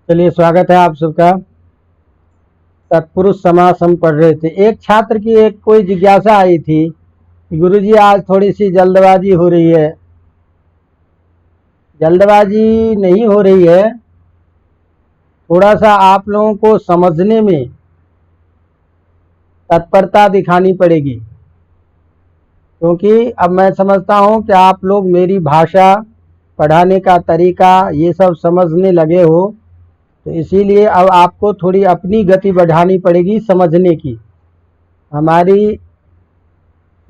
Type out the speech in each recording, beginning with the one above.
चलिए, स्वागत है आप सबका। तत्पुरुष समास हम पढ़ रहे थे। एक छात्र की एक कोई जिज्ञासा आई थी कि गुरुजी आज थोड़ी सी जल्दबाजी हो रही है। जल्दबाजी नहीं हो रही है, थोड़ा सा आप लोगों को समझने में तत्परता दिखानी पड़ेगी, क्योंकि अब मैं समझता हूं कि आप लोग मेरी भाषा, पढ़ाने का तरीका ये सब समझने लगे हो, तो इसीलिए अब आपको थोड़ी अपनी गति बढ़ानी पड़ेगी समझने की। हमारी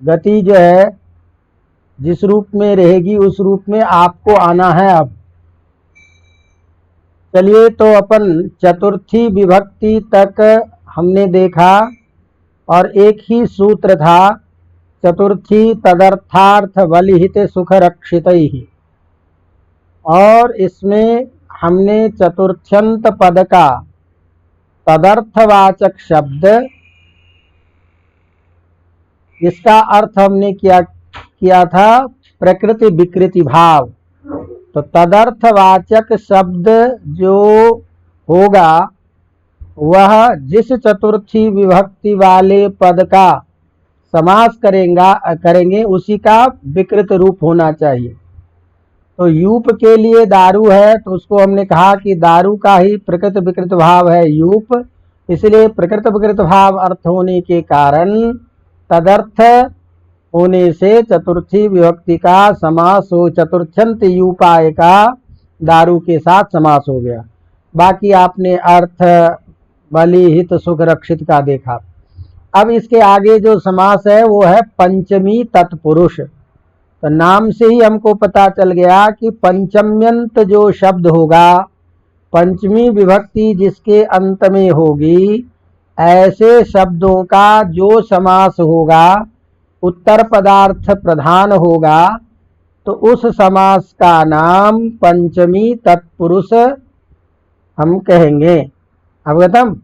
गति जो है जिस रूप में रहेगी उस रूप में आपको आना है। अब चलिए, तो अपन चतुर्थी विभक्ति तक हमने देखा और एक ही सूत्र था, चतुर्थी तदर्थार्थ बलिहित सुख रक्षित ही। और इसमें हमने चतुर्थ्यंत पद का तदर्थवाचक शब्द, इसका अर्थ हमने किया था प्रकृति विकृति भाव। तो तदर्थवाचक शब्द जो होगा वह जिस चतुर्थी विभक्ति वाले पद का समास करेंगे उसी का विकृत रूप होना चाहिए। तो यूप के लिए दारू है, तो उसको हमने कहा कि दारू का ही प्रकृत विकृत भाव है यूप, इसलिए प्रकृत विकृत भाव अर्थ होने के कारण तदर्थ होने से चतुर्थी विभक्ति का समास हो, चतुर्थ्यंत यूपाय का दारू के साथ समास हो गया। बाकी आपने अर्थ बलि हित सुख रक्षित का देखा। अब इसके आगे जो समास है वो है पंचमी तत्पुरुष। तो नाम से ही हमको पता चल गया कि पंचम्यंत जो शब्द होगा, पंचमी विभक्ति जिसके अंत में होगी, ऐसे शब्दों का जो समास होगा उत्तर पदार्थ प्रधान होगा, तो उस समास का नाम पंचमी तत्पुरुष हम कहेंगे। अवगतम?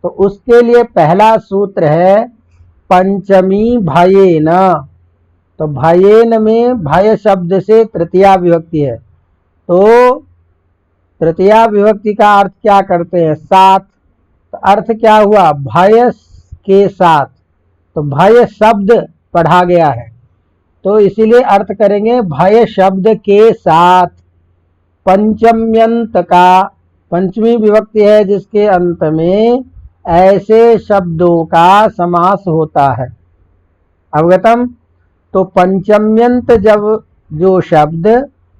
तो उसके लिए पहला सूत्र है पंचमी भयेन। तो भयेन में भय शब्द से तृतीया विभक्ति है, तो तृतीया विभक्ति का अर्थ क्या करते हैं? साथ। तो अर्थ क्या हुआ? भय के साथ। तो भय शब्द पढ़ा गया है, तो इसीलिए अर्थ करेंगे भय शब्द के साथ। पंचम्यंत का, पंचमी विभक्ति है जिसके अंत में ऐसे शब्दों का समास होता है। अवगतम? तो पंचम्यंत जब जो शब्द,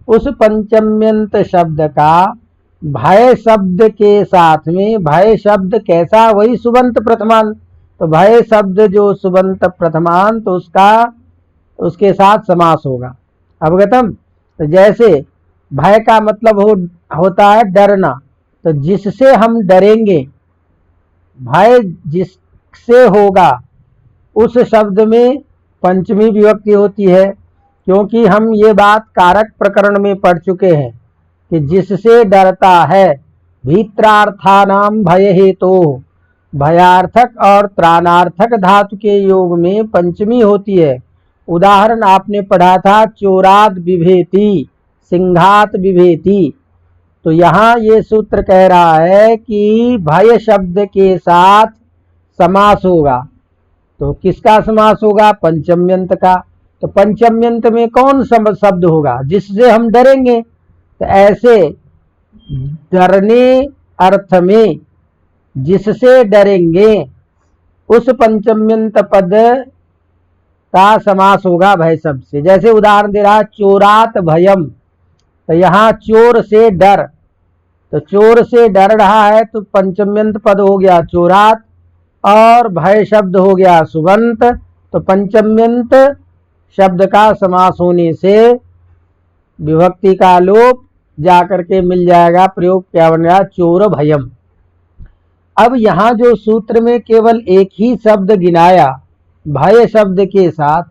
उस पंचम्यंत शब्द का भय शब्द के साथ में, भय शब्द कैसा? वही सुबंत प्रथमान। तो भय शब्द जो सुबंत प्रथमान, तो उसके साथ समास होगा। अवगतम? तो जैसे भय का मतलब होता है डरना, तो जिससे हम डरेंगे, भय जिससे होगा, उस शब्द में पंचमी विभक्ति होती है, क्योंकि हम ये बात कारक प्रकरण में पढ़ चुके हैं कि जिससे डरता है। भीत्रार्थानाम भय हेतु, भयार्थक और त्राणार्थक धातु के योग में पंचमी होती है। उदाहरण आपने पढ़ा था चोराद विभेति, सिंघात विभेति। तो यहाँ ये सूत्र कह रहा है कि भय शब्द के साथ समास होगा। तो किसका समास होगा? पंचम्यंत का। तो पंचम्यंत में कौन शब्द होगा? जिससे हम डरेंगे। तो ऐसे डरने अर्थ में जिससे डरेंगे, उस पंचम्यंत पद का समास होगा भय शब्द से। जैसे उदाहरण दे रहा चोरात भयम, तो यहाँ चोर से डर, तो चोर से डर रहा है, तो पंचम्यंत पद हो गया चोरात और भय शब्द हो गया सुबंत। तो पंचम्यंत शब्द का समास होने से विभक्ति का लोप जाकर के मिल जाएगा, प्रयोग क्या बन गया? चोर भयम। अब यहाँ जो सूत्र में केवल एक ही शब्द गिनाया भय शब्द के साथ,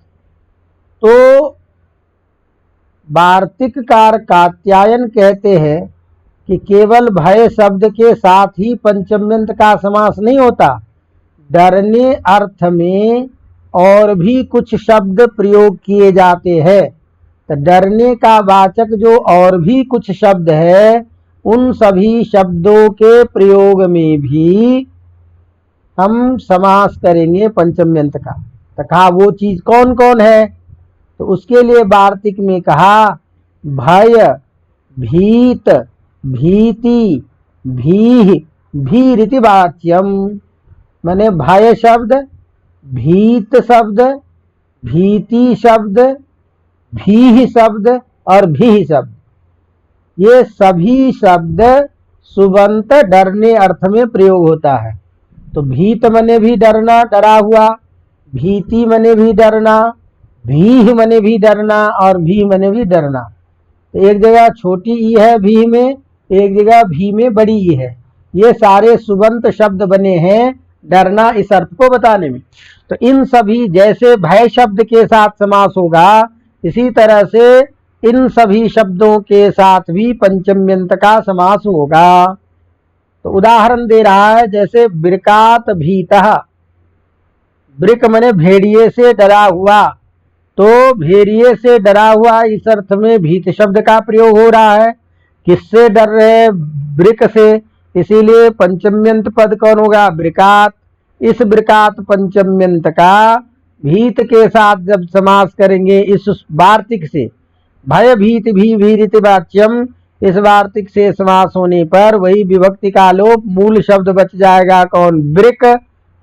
तो वार्तिककार कात्यायन कहते हैं कि केवल भय शब्द के साथ ही पंचम्यंत का समास नहीं होता, डरने अर्थ में और भी कुछ शब्द प्रयोग किए जाते हैं। तो डरने का वाचक जो और भी कुछ शब्द है उन सभी शब्दों के प्रयोग में भी हम समास करेंगे पंचम्यंत का। तो कहा वो चीज कौन कौन है, तो उसके लिए वार्तिक में कहा भय, भीत, भीति, भीः, भीरिति वाच्यम। माने भय शब्द, भीत शब्द, भीति शब्द, भीः शब्द और भीः शब्द, ये सभी शब्द सुबंत डरने अर्थ में प्रयोग होता है। तो भीत मने भी डरना, डरा हुआ, भीति मने भी डरना, भीः मने भी डरना और भी मने भी डरना। तो एक जगह छोटी ई है भी में, एक जगह भी में बड़ी ई है। ये सारे सुबंत शब्द बने हैं डरना इस अर्थ को बताने में। तो इन सभी, जैसे भय शब्द के साथ समास होगा, इसी तरह से इन सभी शब्दों के साथ भी पंचम्यंत का समास होगा। तो उदाहरण दे रहा है, जैसे ब्रिकात भीतः, ब्रिक मने भेड़िए से डरा हुआ, तो भेड़िए से डरा हुआ इस अर्थ में भीत शब्द का प्रयोग हो रहा है। किससे डर रहे, ब्रिक से, इसीलिए पंचम्यंत पद कौन होगा, ब्रिकात। इस ब्रिकात पंचम्यंत का भीत के साथ जब समास करेंगे इस वार्तिक से, भय भीत भी भीरित वाच्यम, इस वार्तिक से समास होने पर वही विभक्ति का लोप, मूल शब्द बच जाएगा कौन, ब्रिक।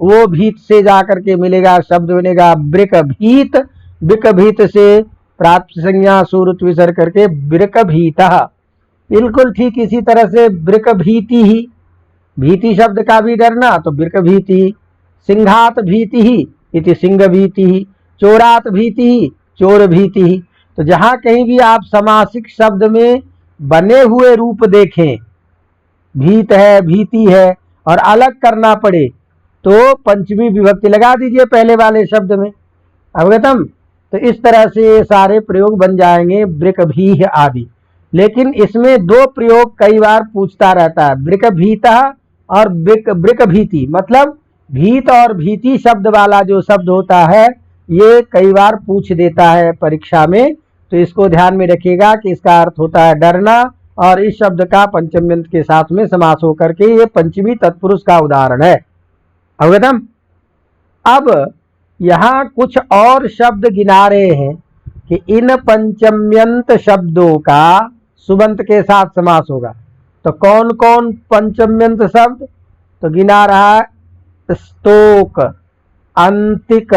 वो भीत से जाकर के मिलेगा, शब्द बनेगा ब्रिक भीत। ब्रिक भीत से प्राप्त संज्ञा सूरत विसर्ग करके ब्रिक भीतः। बिल्कुल ठीक इसी तरह से ब्रिक भीति ही, भीति शब्द का भी डरना तो ब्रिक भीति। सिंघात भीति ही इति सिंह भीति ही, चोरात भीति ही चोर भीति ही। तो जहां कहीं भी आप समासिक शब्द में बने हुए रूप देखें, भीत है, भीति है, और अलग करना पड़े तो पंचमी विभक्ति लगा दीजिए पहले वाले शब्द में। अवगतम। तो इस तरह से सारे प्रयोग बन जाएंगे, ब्रिक भीः आदि। लेकिन इसमें दो प्रयोग कई बार पूछता रहता है, ब्रिक भीतः और ब्रिक भीति। मतलब भीत और भीति शब्द वाला जो शब्द होता है ये कई बार पूछ देता है परीक्षा में। तो इसको ध्यान में रखिएगा कि इसका अर्थ होता है डरना, और इस शब्द का पंचम्यंत के साथ में समास होकर के ये पंचमी तत्पुरुष का उदाहरण है। अवगतम। अब यहाँ कुछ और शब्द गिना रहे हैं कि इन पंचम्यंत शब्दों का सुबंत के साथ समास होगा। तो कौन कौन पंचम्यंत शब्द, तो गिना रहा है स्तोक, अंतिक,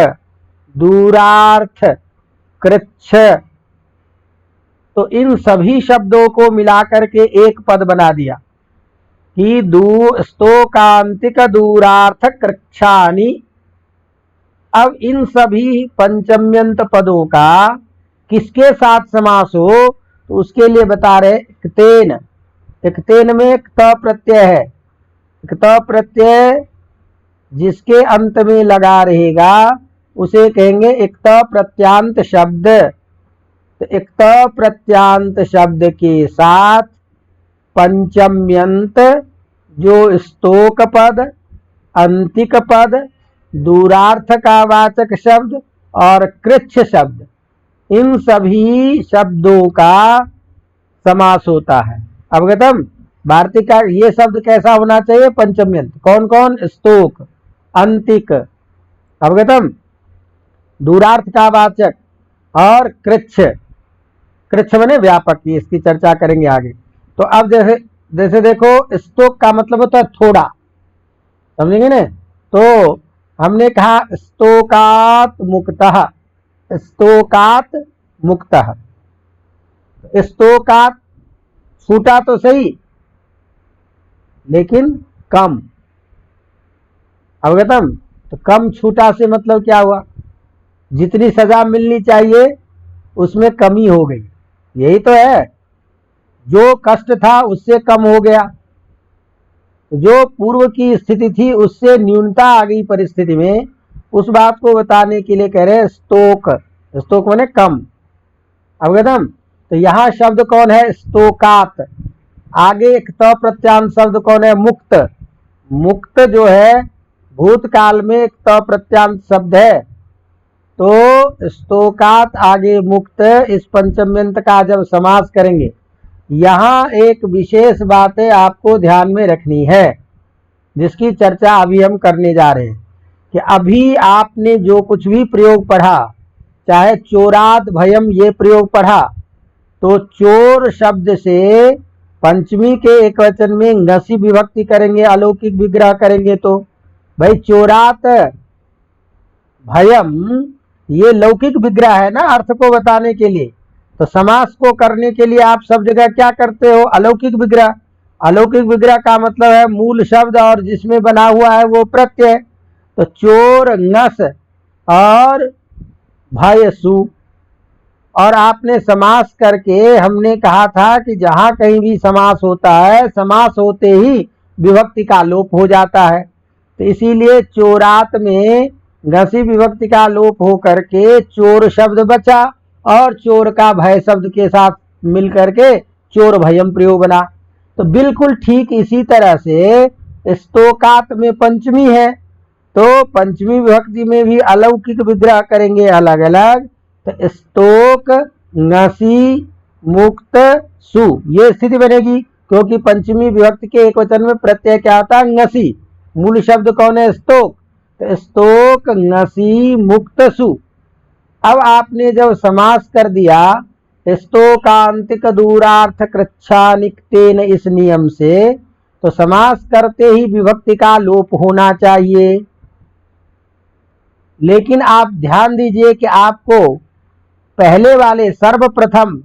दूरार्थ, कृच्छ। तो इन सभी शब्दों को मिलाकर के एक पद बना दिया कि स्तोकांतिक दूरार्थ कृच्छानि। अब इन सभी पंचम्यंत पदों का किसके साथ समास हो, तो उसके लिए बता रहे इक्तेन। इक्तेन में क्त प्रत्यय है, क्त प्रत्यय जिसके अंत में लगा रहेगा उसे कहेंगे इक्त प्रत्यांत शब्द। तो इक्त प्रत्यांत शब्द के साथ पंचम्यंत जो स्तोक पद, अंतिक पद, दूरार्थ का वाचक शब्द और कृच्छ शब्द, इन सभी शब्दों का समास होता है। अवगतम। वार्तिक का ये शब्द कैसा होना चाहिए, पंचम्यंत। कौन कौन, स्तोक, अंतिक, अवगतम, दूरार्थ का वाचक और कृच्छ। कृच्छ बने व्यापक, की इसकी चर्चा करेंगे आगे। तो अब जैसे देखो, स्तोक का मतलब होता है थोड़ा, समझेंगे ना। तो हमने कहा स्तोकात मुक्तः, स्तोकात मुक्तः। स्तोकात छूटा तो सही लेकिन कम। अवगतम। तो कम छूटा से मतलब क्या हुआ, जितनी सजा मिलनी चाहिए उसमें कमी हो गई, यही तो है। जो कष्ट था उससे कम हो गया, जो पूर्व की स्थिति थी उससे न्यूनता आ गई परिस्थिति में, उस बात को बताने के लिए कह रहे स्तोक। स्तोक माने कम। अवगतम। तो यहाँ शब्द कौन है, स्तोकात। आगे एक त प्रत्यांत शब्द कौन है, मुक्त। मुक्त जो है भूतकाल में एक त प्रत्यांत शब्द है। तो स्तोकात आगे मुक्त, इस पंचम्यंत का जब समास करेंगे यहाँ एक विशेष बातें आपको ध्यान में रखनी है, जिसकी चर्चा अभी हम करने जा रहे हैं कि अभी आपने जो कुछ भी प्रयोग पढ़ा, चाहे चोरात भयम ये प्रयोग पढ़ा, तो चोर शब्द से पंचमी के एक वचन में ngसी विभक्ति करेंगे, अलौकिक विग्रह करेंगे। तो भाई चोरात भयम ये लौकिक विग्रह है ना, अर्थ को बताने के लिए। तो समास को करने के लिए आप सब जगह क्या करते हो, अलौकिक विग्रह। अलौकिक विग्रह का मतलब है मूल शब्द और जिसमें बना हुआ है वो प्रत्यय। तो चोर ngस और भय सु। और आपने समास करके हमने कहा था कि जहां कहीं भी समास होता है, समास होते ही विभक्ति का लोप हो जाता है। तो इसीलिए चोरात में घसी विभक्ति का लोप हो करके चोर शब्द बचा और चोर का भय शब्द के साथ मिलकर के चोर भयम प्रयोग बना। तो बिल्कुल ठीक इसी तरह से स्तोकात में पंचमी है, तो पंचमी विभक्ति में भी अलौकिक विग्रह करेंगे अलग अलग। तो स्तोक ngसी मुक्त सु ये स्थिति बनेगी, क्योंकि पंचमी विभक्ति के एक वचन में प्रत्यय क्या होता है, ngसी। मूल शब्द कौन है, स्तोक। तो स्तोक ngसी मुक्त सु। अब आपने जब समास कर दिया स्तोकांतिक दूरार्थ कृच्छानिक्तेन इस नियम से, तो समास करते ही विभक्ति का लोप होना चाहिए। लेकिन आप ध्यान दीजिए कि आपको पहले वाले सर्वप्रथम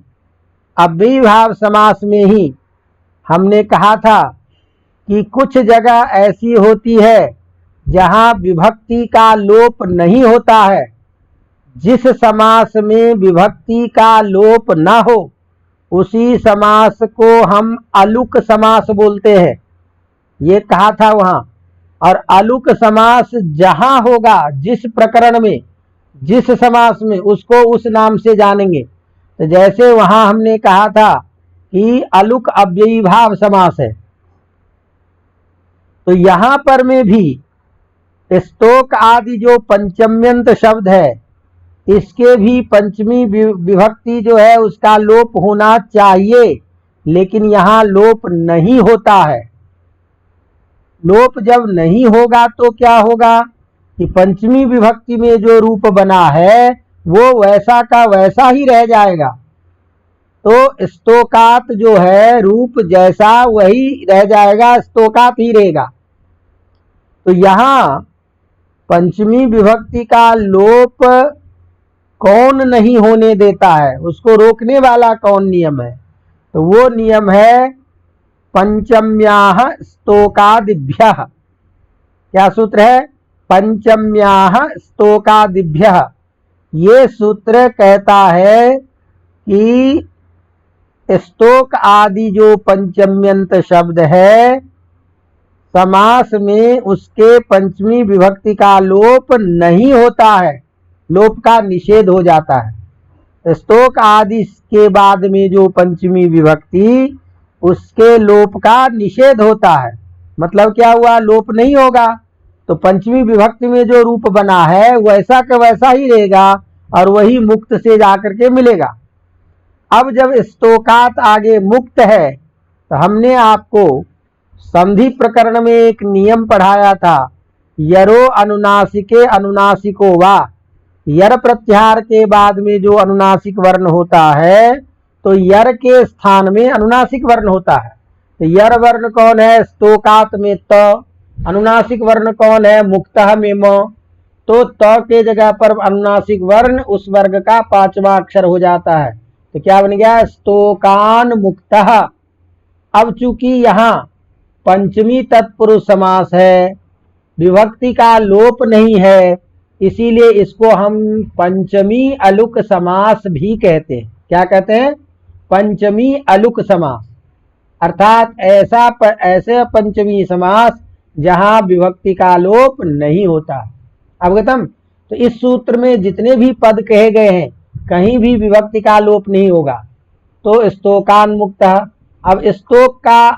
अव्ययीभाव समास में ही हमने कहा था कि कुछ जगह ऐसी होती है जहां विभक्ति का लोप नहीं होता है। जिस समास में विभक्ति का लोप न हो उसी समास को हम अलुक समास बोलते हैं, ये कहा था वहां। और अलुक समास जहां होगा, जिस प्रकरण में, जिस समास में, उसको उस नाम से जानेंगे। तो जैसे वहां हमने कहा था कि अलुक अव्ययीभाव समास है, तो यहां पर में भी स्तोक आदि जो पंचम्यंत शब्द है, इसके भी पंचमी विभक्ति जो है उसका लोप होना चाहिए, लेकिन यहां लोप नहीं होता है। लोप जब नहीं होगा तो क्या होगा कि पंचमी विभक्ति में जो रूप बना है वो वैसा का वैसा ही रह जाएगा। तो स्तोकात जो है रूप जैसा वही रह जाएगा, स्तोकात ही रहेगा। तो यहां पंचमी विभक्ति का लोप कौन नहीं होने देता है, उसको रोकने वाला कौन नियम है, तो वो नियम है पंचम्याः स्तोकादिभ्यः। क्या सूत्र है, पंचम्याः स्तोकादिभ्यः। ये सूत्र कहता है कि स्तोक आदि जो पंचम्यंत शब्द है, समास में उसके पंचमी विभक्ति का लोप नहीं होता है, लोप का निषेध हो जाता है। स्तोक आदि के बाद में जो पंचमी विभक्ति, उसके लोप का निषेध होता है। मतलब क्या हुआ, लोप नहीं होगा, तो पंचमी विभक्ति में जो रूप बना है वैसा का वैसा ही रहेगा और वही मुक्त से जाकर के मिलेगा। अब जब स्तोकात आगे मुक्त है, तो हमने आपको संधि प्रकरण में एक नियम पढ़ाया था, यरो अनुनासिके अनुनासिको वा। यर प्रत्याहार के बाद में जो अनुनासिक वर्ण होता है, तो यर के स्थान में अनुनासिक वर्ण होता है। तो यर वर्ण कौन है, स्तोकात में त। अनुनासिक वर्ण कौन है, मुक्तः में म। तो त के जगह पर अनुनासिक वर्ण उस वर्ग का पांचवा अक्षर हो जाता है। तो क्या बन गया, स्तोकान मुक्तः। अब चूंकि यहाँ पंचमी तत्पुरुष समास है, विभक्ति का लोप नहीं है, इसीलिए इसको हम पंचमी अलुक समास भी कहते हैं। क्या कहते हैं, पंचमी अलुक समास। अर्थात ऐसे पंचमी समास जहां विभक्ति का लोप नहीं होता। अवगतम। तो इस सूत्र में जितने भी पद कहे गए हैं, कहीं भी विभक्ति का लोप नहीं होगा। तो स्तोकान मुक्तः। अब स्तोक का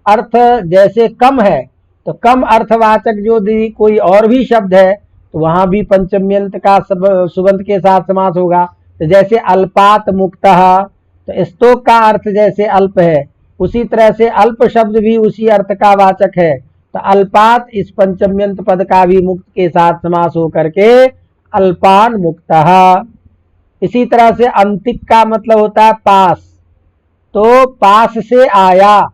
अर्थ जैसे कम है, तो कम अर्थवाचक जो कोई और भी शब्द है, तो वहां भी पंचम्यंत का सुबंत के साथ समास होगा। तो जैसे अल्पात मुक्तः, तो स्तोक का अर्थ जैसे अल्प है, उसी तरह से अल्प शब्द भी उसी अर्थ का वाचक है। तो अल्पात इस पंचम्यंत पद का भी मुक्त के साथ समास होकर के अल्पान मुक्तः। इसी तरह से अंतिक का मतलब होता है पास, तो पास से आया,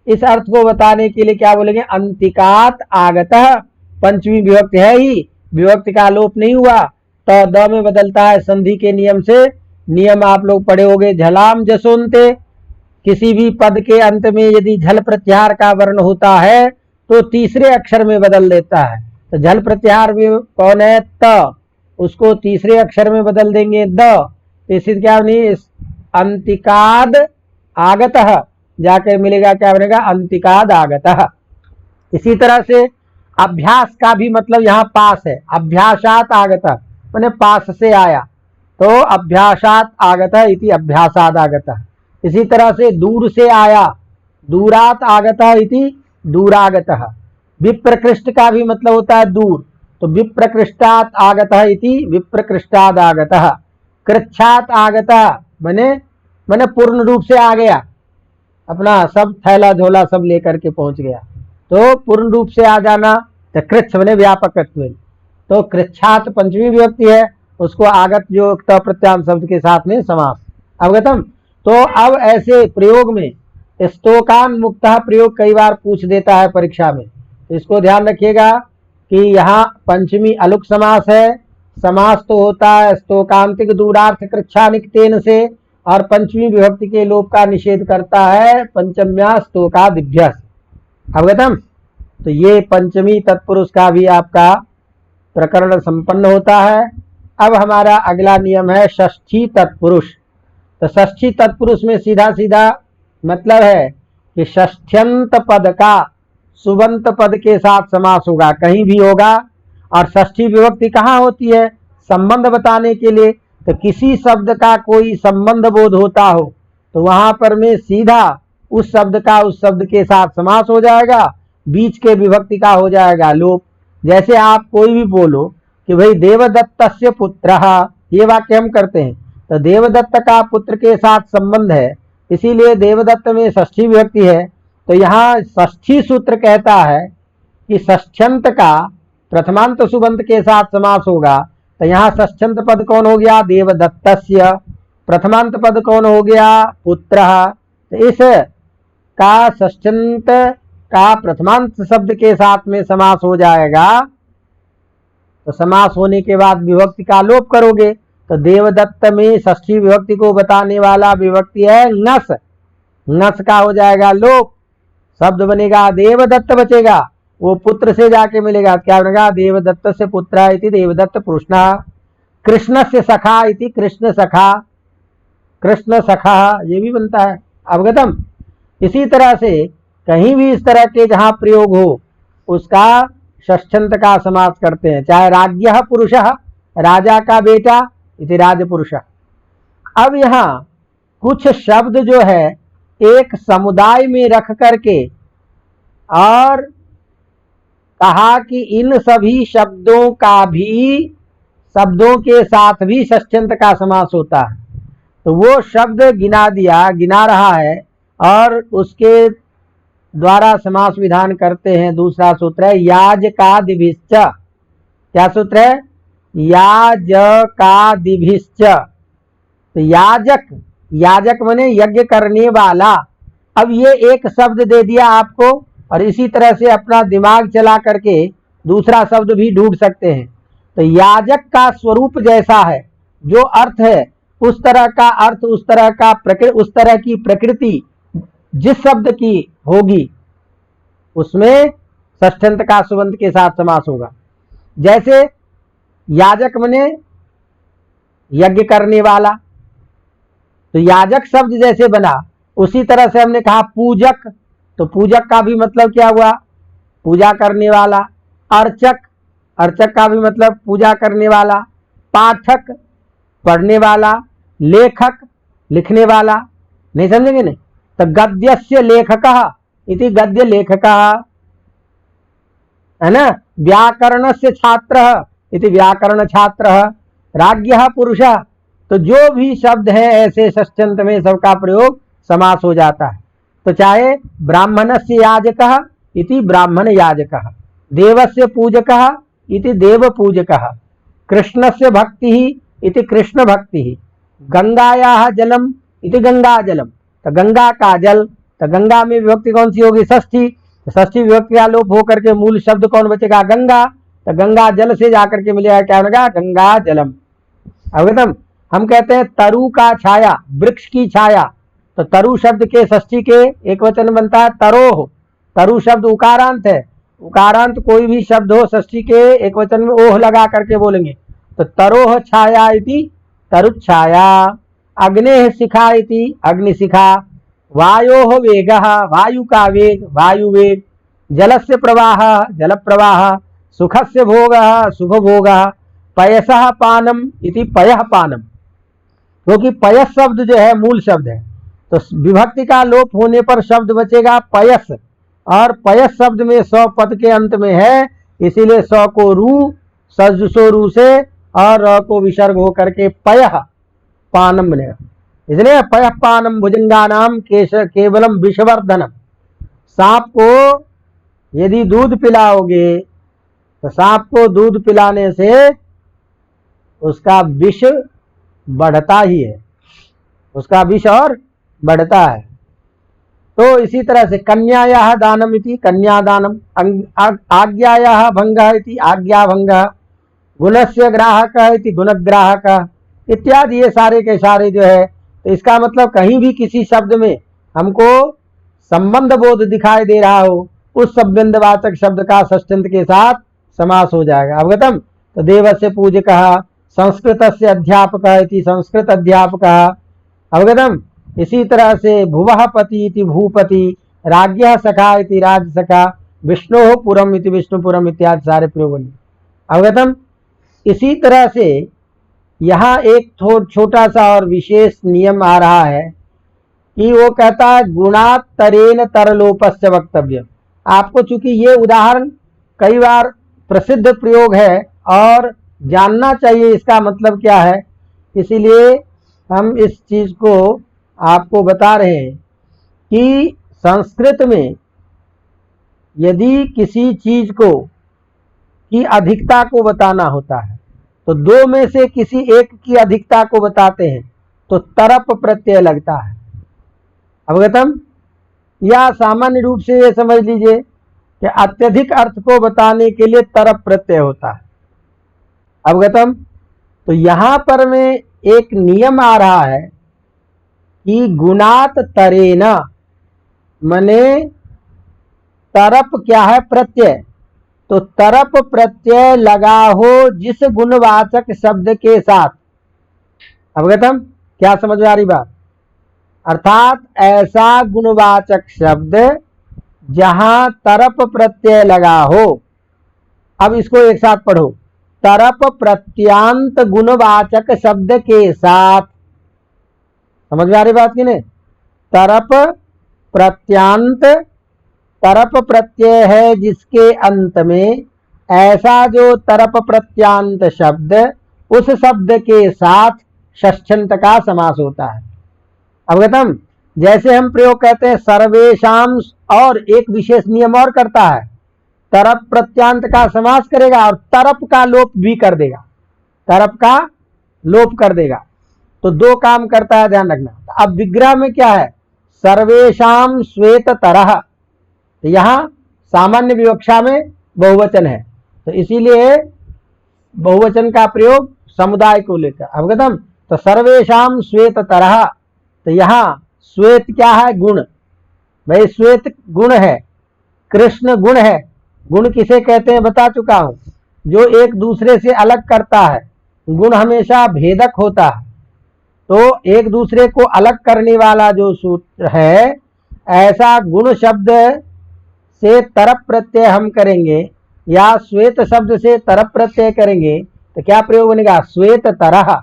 इस अर्थ को बताने के लिए क्या बोलेंगे, अंतिकात आगतः। पंचमी विभक्ति है ही, विभक्ति का लोप नहीं हुआ, तो द में बदलता है संधि के नियम से। नियम आप लोग पढ़े होंगे, झलाम जसोन्ते, किसी भी पद के अंत में यदि झल प्रत्याहार का वर्ण होता है तो तीसरे अक्षर में बदल देता है। तो झल प्रत्याहार में कौन है, त, उसको तीसरे अक्षर में बदल देंगे द। इसी क्या नहीं, अंतिकाद आगतः जाकर मिलेगा, क्या बनेगा, अंतिकाद आगतः। इसी तरह से अभ्यास का भी मतलब यहाँ पास है, अभ्यासात आगतः माने पास से आया, तो अभ्यासात आगतः इति अभ्यासाद आगतः। इसी तरह से दूर से आया, दूरात आगतः इति दूरागतः। विप्रकृष्ट का भी मतलब होता है दूर, तो विप्रकृष्टात आगतः इति विप्रकृष्टाद आगतः। कृच्छात आगतः माने पूर्ण रूप से आ गया, अपना सब थैला झोला सब लेकर के पहुंच गया, तो पूर्ण रूप से आ जाना। तो कृच्छ माने व्यापकत्व, तो कृच्छात पंचमी विभक्ति है, उसको आगत जो प्रत्याम शब्द के साथ में समास। अवगतम। तो अब ऐसे प्रयोग में स्तोकान मुक्तः प्रयोग कई बार पूछ देता है परीक्षा में, तो इसको ध्यान रखिएगा कि यहाँ पंचमी अलुक समास है, समास तो होता है स्तोकांतिक दूरार्थ कृच्छानिक्तेन से, और पंचमी विभक्ति के लोप का निषेध करता है पंचम्या स्तोकादिभ्यः। अवगतम। तो ये पंचमी तत्पुरुष का भी आपका प्रकरण संपन्न होता है। अब हमारा अगला नियम है षष्ठी तत्पुरुष। तो षष्ठी तत्पुरुष में सीधा सीधा मतलब है कि षष्ठ्यंत पद का सुबंत पद के साथ समास होगा, कहीं भी होगा। और षष्ठी विभक्ति कहाँ होती है, संबंध बताने के लिए। तो किसी शब्द का कोई संबंध बोध होता हो तो वहां पर में सीधा उस शब्द का उस शब्द के साथ समास हो जाएगा, बीच के विभक्ति का हो जाएगा लोप। जैसे आप कोई भी बोलो कि भाई देवदत्तस्य पुत्रः, ये वाक्य हम करते हैं, तो देवदत्त का पुत्र के साथ संबंध है, इसीलिए देवदत्त में षष्ठी विभक्ति है। तो यहाँ षष्ठी सूत्र कहता है कि षष्ठ्यंत का प्रथमांत सुबंत के साथ समास होगा। तो यहाँ षष्ठ्यंत पद कौन हो गया, देवदत्तस्य, प्रथमांत पद कौन हो गया, पुत्रः। तो इस का षष्ठ्यंत का प्रथमांत शब्द के साथ में समास हो जाएगा। तो समास होने के बाद विभक्ति का लोप करोगे, तो देवदत्त में षष्ठी विभक्ति को बताने वाला विभक्ति है नस, नस का हो जाएगा लोप, शब्द बनेगा देवदत्त बचेगा, वो पुत्र से जाके मिलेगा, क्या बनेगा, देवदत्त से पुत्र इति देवदत्त पुरुषः। कृष्ण से सखा इति कृष्ण सखा, कृष्ण सखा ये भी बनता है। अवगतम। इसी तरह से कहीं भी इस तरह के जहां प्रयोग हो उसका षष्ठ्यंत का समास करते हैं, चाहे राज्ञः पुरुषः, राजा का बेटा इति राजपुरुषः। अब यहाँ कुछ शब्द जो है एक समुदाय में रख करके और कहा कि इन सभी शब्दों का भी, शब्दों के साथ भी षष्ठ्यंत का समास होता है। तो वो शब्द गिना दिया, गिना रहा है, और उसके द्वारा समास विधान करते हैं। दूसरा सूत्र है याजकादिभिश्च, क्या सूत्र है, याजकादिभिश्च। तो याजक, याजक माने यज्ञ करने वाला। अब ये एक शब्द दे दिया आपको, और इसी तरह से अपना दिमाग चला करके दूसरा शब्द भी ढूंढ सकते हैं। तो याजक का स्वरूप जैसा है, जो अर्थ है उस तरह का अर्थ, उस तरह का उस तरह की प्रकृति जिस शब्द की होगी उसमें षष्ठ्यंत का सुबंत के साथ समास होगा। जैसे याजक माने यज्ञ करने वाला, तो याजक शब्द जैसे बना उसी तरह से हमने कहा पूजक, तो पूजक का भी मतलब क्या हुआ, पूजा करने वाला। अर्चक, अर्चक का भी मतलब पूजा करने वाला। पाठक, पढ़ने वाला। लेखक, लिखने वाला। नहीं समझेंगे नहीं। तो गद्यस्य लेखकः इति गद्य लेखकः, है ना। व्याकरणस्य छात्रः इति व्याकरण छात्रः। राज्ञः पुरुषः तो जो भी शब्द है ऐसे षष्ठ्यंत में सबका प्रयोग समास हो जाता है। तो चाहे ब्राह्मणस्य याजकः इति ब्राह्मण याजकः, देवस्य पूजकः इति देव पूजकः, कृष्णस्य भक्तिः इति कृष्ण भक्तिः, गंगायाः जलम इति गंगा जलम। तो गंगा का जल, तो गंगा में विभक्ति कौन सी होगी? षष्ठी। तो षष्ठी विभक्ति का लोप होकर के मूल शब्द कौन बचेगा? गंगा। तो गंगा जल से जाकर के मिलेगा, क्या बनेगा? गंगा जलम। अवगतम। हम कहते हैं तरु का छाया, वृक्ष की छाया, तो तरु शब्द के षष्ठी के एक वचन बनता है तरोह। तरु शब्द उकारांत है, उकारांत कोई भी शब्द हो षष्ठी के एक वचन में ओह लगा करके बोलेंगे, तो तरोह छाया इति तरुच्छाया, अग्नेः शिखा इति अग्निशिखा, वायोः वेगः वायु का वेग वायु वेग, जलस्य प्रवाहः जल प्रवाह, सुखस्य भोगः सुख भोगः, पयसः पानम इति पयः पानम। क्योंकि पयस शब्द जो है मूल शब्द है, तो विभक्ति का लोप होने पर शब्द बचेगा पयस, और पयस शब्द में सौ पद के अंत में है, इसीलिए सौ को रू सजसो रू से और र को विसर्ग होकर के पयः पानम बनेगा। इसलिए पयः पानम भुजंगानाम केवलम विषवर्धनम। सांप को यदि दूध पिलाओगे तो सांप को दूध पिलाने से उसका विष बढ़ता ही है, उसका विष और बढ़ता है। तो इसी तरह से कन्यायाः दानम इति कन्यादानम, आज्ञायाः भंगः इति आज्ञाभंगः, गुणस्य ग्राहकः इति गुणग्राहकः इत्यादि। ये सारे के सारे जो है, तो इसका मतलब कहीं भी किसी शब्द में हमको संबंध बोध दिखाई दे रहा हो, उस संबंधवाचक शब्द का षष्ठ्यंत के साथ समास हो जाएगा। अवगतम। तो देवस्य पूजकः, संस्कृतस्य अध्यापकः इति संस्कृत अध्यापकः। अवगतम। इसी तरह से भुवः पति इति भूपति, राज्ञः सखा इति राजसखा, विष्णोः पुरम इति विष्णुपुरम इत्यादि सारे प्रयोग होंगे। अवगतम। इसी तरह से यहाँ एक छोटा सा और विशेष नियम आ रहा है कि वो कहता है गुणात् तरेन तरलोपस्य वक्तव्य। आपको चूंकि ये उदाहरण कई बार प्रसिद्ध प्रयोग है और जानना चाहिए इसका मतलब क्या है, इसीलिए हम इस चीज को आपको बता रहे हैं कि संस्कृत में यदि किसी चीज को की अधिकता को बताना होता है तो दो में से किसी एक की अधिकता को बताते हैं तो तरप प्रत्यय लगता है। अवगतम। या सामान्य रूप से ये समझ लीजिए कि अत्यधिक अर्थ को बताने के लिए तरप प्रत्यय होता है। अवगतम। तो यहां पर में एक नियम आ रहा है कि गुणात तरेना, मने तरप क्या है? प्रत्यय। तो तरप प्रत्यय लगा हो जिस गुणवाचक शब्द के साथ। अवगतम। क्या समझ में आ रही बात? अर्थात ऐसा गुणवाचक शब्द जहां तरप प्रत्यय लगा हो। अब इसको एक साथ पढ़ो, तरप प्रत्यांत गुणवाचक शब्द के साथ। समझ में आ रही बात की नहीं? तरप प्रत्यांत, तरप प्रत्यय है जिसके अंत में ऐसा जो तरप प्रत्यांत शब्द, उस शब्द के साथ षष्ठ्यंत का समास होता है। अवगतम। जैसे हम प्रयोग कहते हैं सर्वेशाम, और एक विशेष नियम और करता है, तरप प्रत्यांत का समास करेगा और तरप का लोप भी कर देगा, तरप का लोप कर देगा। तो दो काम करता है, ध्यान रखना। अब विग्रह में क्या है? सर्वेशाम श्वेत तरह, तो यहाँ सामान्य विवक्षा में बहुवचन है, तो इसीलिए बहुवचन का प्रयोग समुदाय को लेकर। अवगतम। तो सर्वेशाम श्वेत तरह, तो यहाँ श्वेत क्या है? गुण। भाई श्वेत गुण है, कृष्ण गुण है। गुण किसे कहते हैं बता चुका हूं, जो एक दूसरे से अलग करता है। गुण हमेशा भेदक होता है, तो एक दूसरे को अलग करने वाला जो सूत्र है, ऐसा गुण शब्द से तरप प्रत्यय हम करेंगे या श्वेत शब्द से तरप प्रत्यय करेंगे तो क्या प्रयोग बनेगा? श्वेत तरह।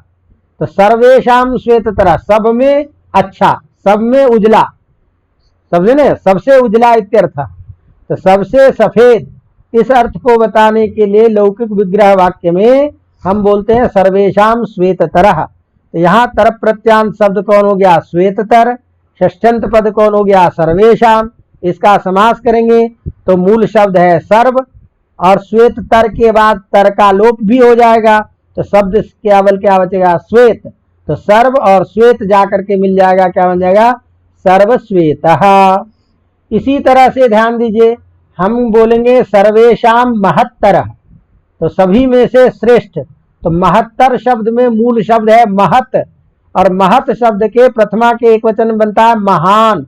तो सर्वेशाम श्वेत तरह, सब में अच्छा, सब में उजला, समझे ना, सबसे उजला इत्यर्थ। तो सबसे सफेद, इस अर्थ को बताने के लिए लौकिक विग्रह वाक्य में हम बोलते हैं सर्वेशाम श्वेत तरह। तो यहाँ तरप प्रत्यांत शब्द कौन हो गया? श्वेततर। षष्ठ्यंत पद कौन हो गया? सर्वेशाम। इसका समास करेंगे तो मूल शब्द है सर्व, और श्वेत तर के बाद तर का लोप भी हो जाएगा, तो शब्द केवल क्या बचेगा? श्वेत। तो सर्व और श्वेत जाकर के मिल जाएगा, क्या बन जाएगा? सर्वश्वेतः। इसी तरह से ध्यान दीजिए, हम बोलेंगे सर्वेशाम महत्तर, तो सभी में से श्रेष्ठ। तो महत्तर शब्द में मूल शब्द है महत, और महत शब्द के प्रथमा के एक वचन बनता है महान।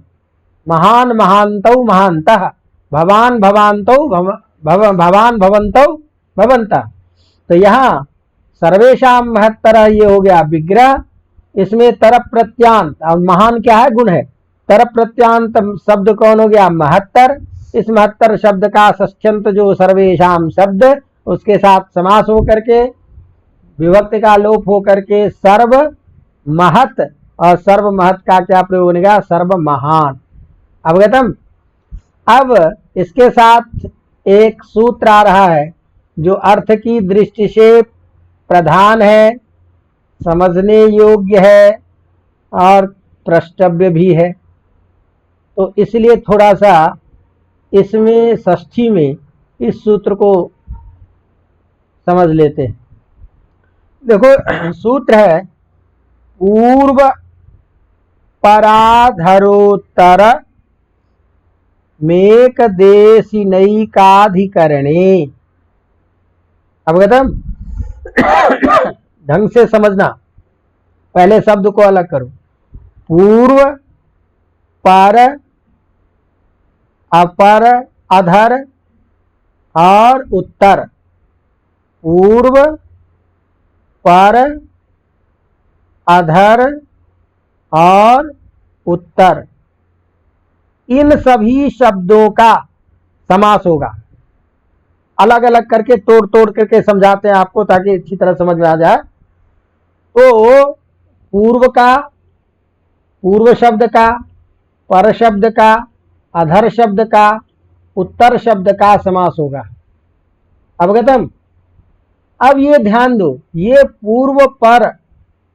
महान महान्तौ महान्तः, भवान भवान्तौ भवान भवन्तौ भवन्तः। तो यहाँ सर्वेशाम महत्तर ये हो गया विग्रह, इसमें तरप प्रत्यांत, और महान क्या है? गुण है। तरप प्रत्यांत शब्द कौन हो गया? महत्तर। इस महत्तर शब्द का षष्ठ्यंत जो सर्वेशाम शब्द, उसके साथ समास हो करके विभक्ति का लोप हो करके सर्व महत, और सर्व महत का क्या प्रयोग बनेगा? सर्व महान। अवगतम। अब इसके साथ एक सूत्र आ रहा है जो अर्थ की दृष्टि से प्रधान है, समझने योग्य है और प्रष्टव्य भी है। तो इसलिए थोड़ा सा इसमें षष्ठी में इस सूत्र को समझ लेते हैं। देखो सूत्र है पूर्व पराधरोत्तर मेक देशिनैकाधिकरणे। अवगतम। ढंग से समझना, पहले शब्द को अलग करो। पूर्व, पर, अपर, अधर और उत्तर। पूर्व, पर, अधर और उत्तर, इन सभी शब्दों का समास होगा। अलग अलग करके तोड़ तोड़ करके समझाते हैं आपको, ताकि अच्छी तरह समझ में आ जाए। तो पूर्व का, पूर्व शब्द का, पर शब्द का, अधर शब्द का, उत्तर शब्द का समास होगा। अवगतम। अब ये ध्यान दो, ये पूर्व, पर,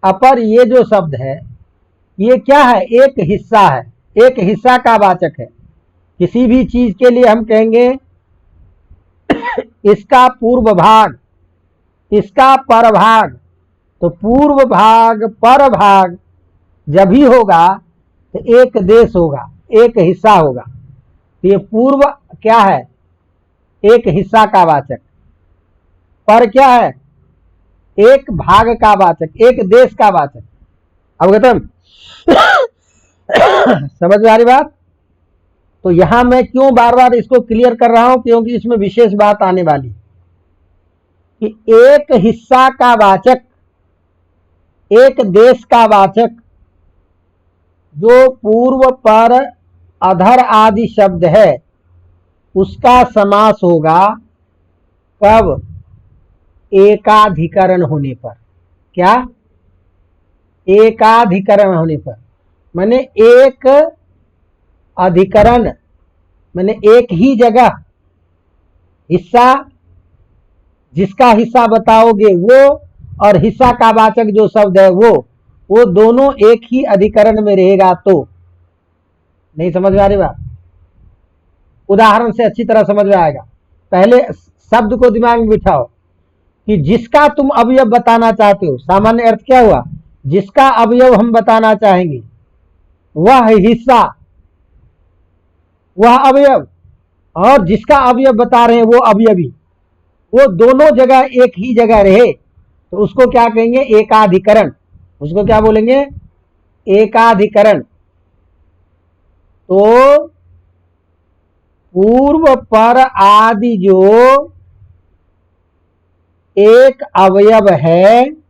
अपर, ये जो शब्द है ये क्या है? एक हिस्सा है, एक हिस्सा का वाचक है। किसी भी चीज के लिए हम कहेंगे इसका पूर्व भाग, इसका पर भाग। तो पूर्व भाग, पर भाग जब भी होगा तो एक देश होगा, एक हिस्सा होगा। तो ये पूर्व क्या है? एक हिस्सा का वाचक। पर क्या है? एक भाग का वाचक, एक देश का वाचक। अवगतम। समझ में आ रही बात? तो यहां मैं क्यों बार बार इसको क्लियर कर रहा हूं? क्योंकि इसमें विशेष बात आने वाली कि एक हिस्सा का वाचक, एक देश का वाचक जो पूर्व, पर, अधर आदि शब्द है उसका समास होगा कब? एकाधिकरण होने पर। क्या? एकाधिकरण होने पर, माने एक अधिकरण, माने एक ही जगह हिस्सा, जिसका हिस्सा बताओगे वो, और हिस्सा का वाचक जो शब्द है वो दोनों एक ही अधिकरण में रहेगा। तो नहीं समझ में आ रही बात? उदाहरण से अच्छी तरह समझ में आएगा। पहले शब्द को दिमाग में बिठाओ कि जिसका तुम अवयव बताना चाहते हो, सामान्य अर्थ क्या हुआ? जिसका अवयव हम बताना चाहेंगे वह हिस्सा, वह अवयव, और जिसका अवयव बता रहे हैं वो अवयवी, वो दोनों जगह एक ही जगह रहे तो उसको क्या कहेंगे? एकाधिकरण। उसको क्या बोलेंगे? एकाधिकरण। तो पूर्व, पर आदि जो एक अवयव है,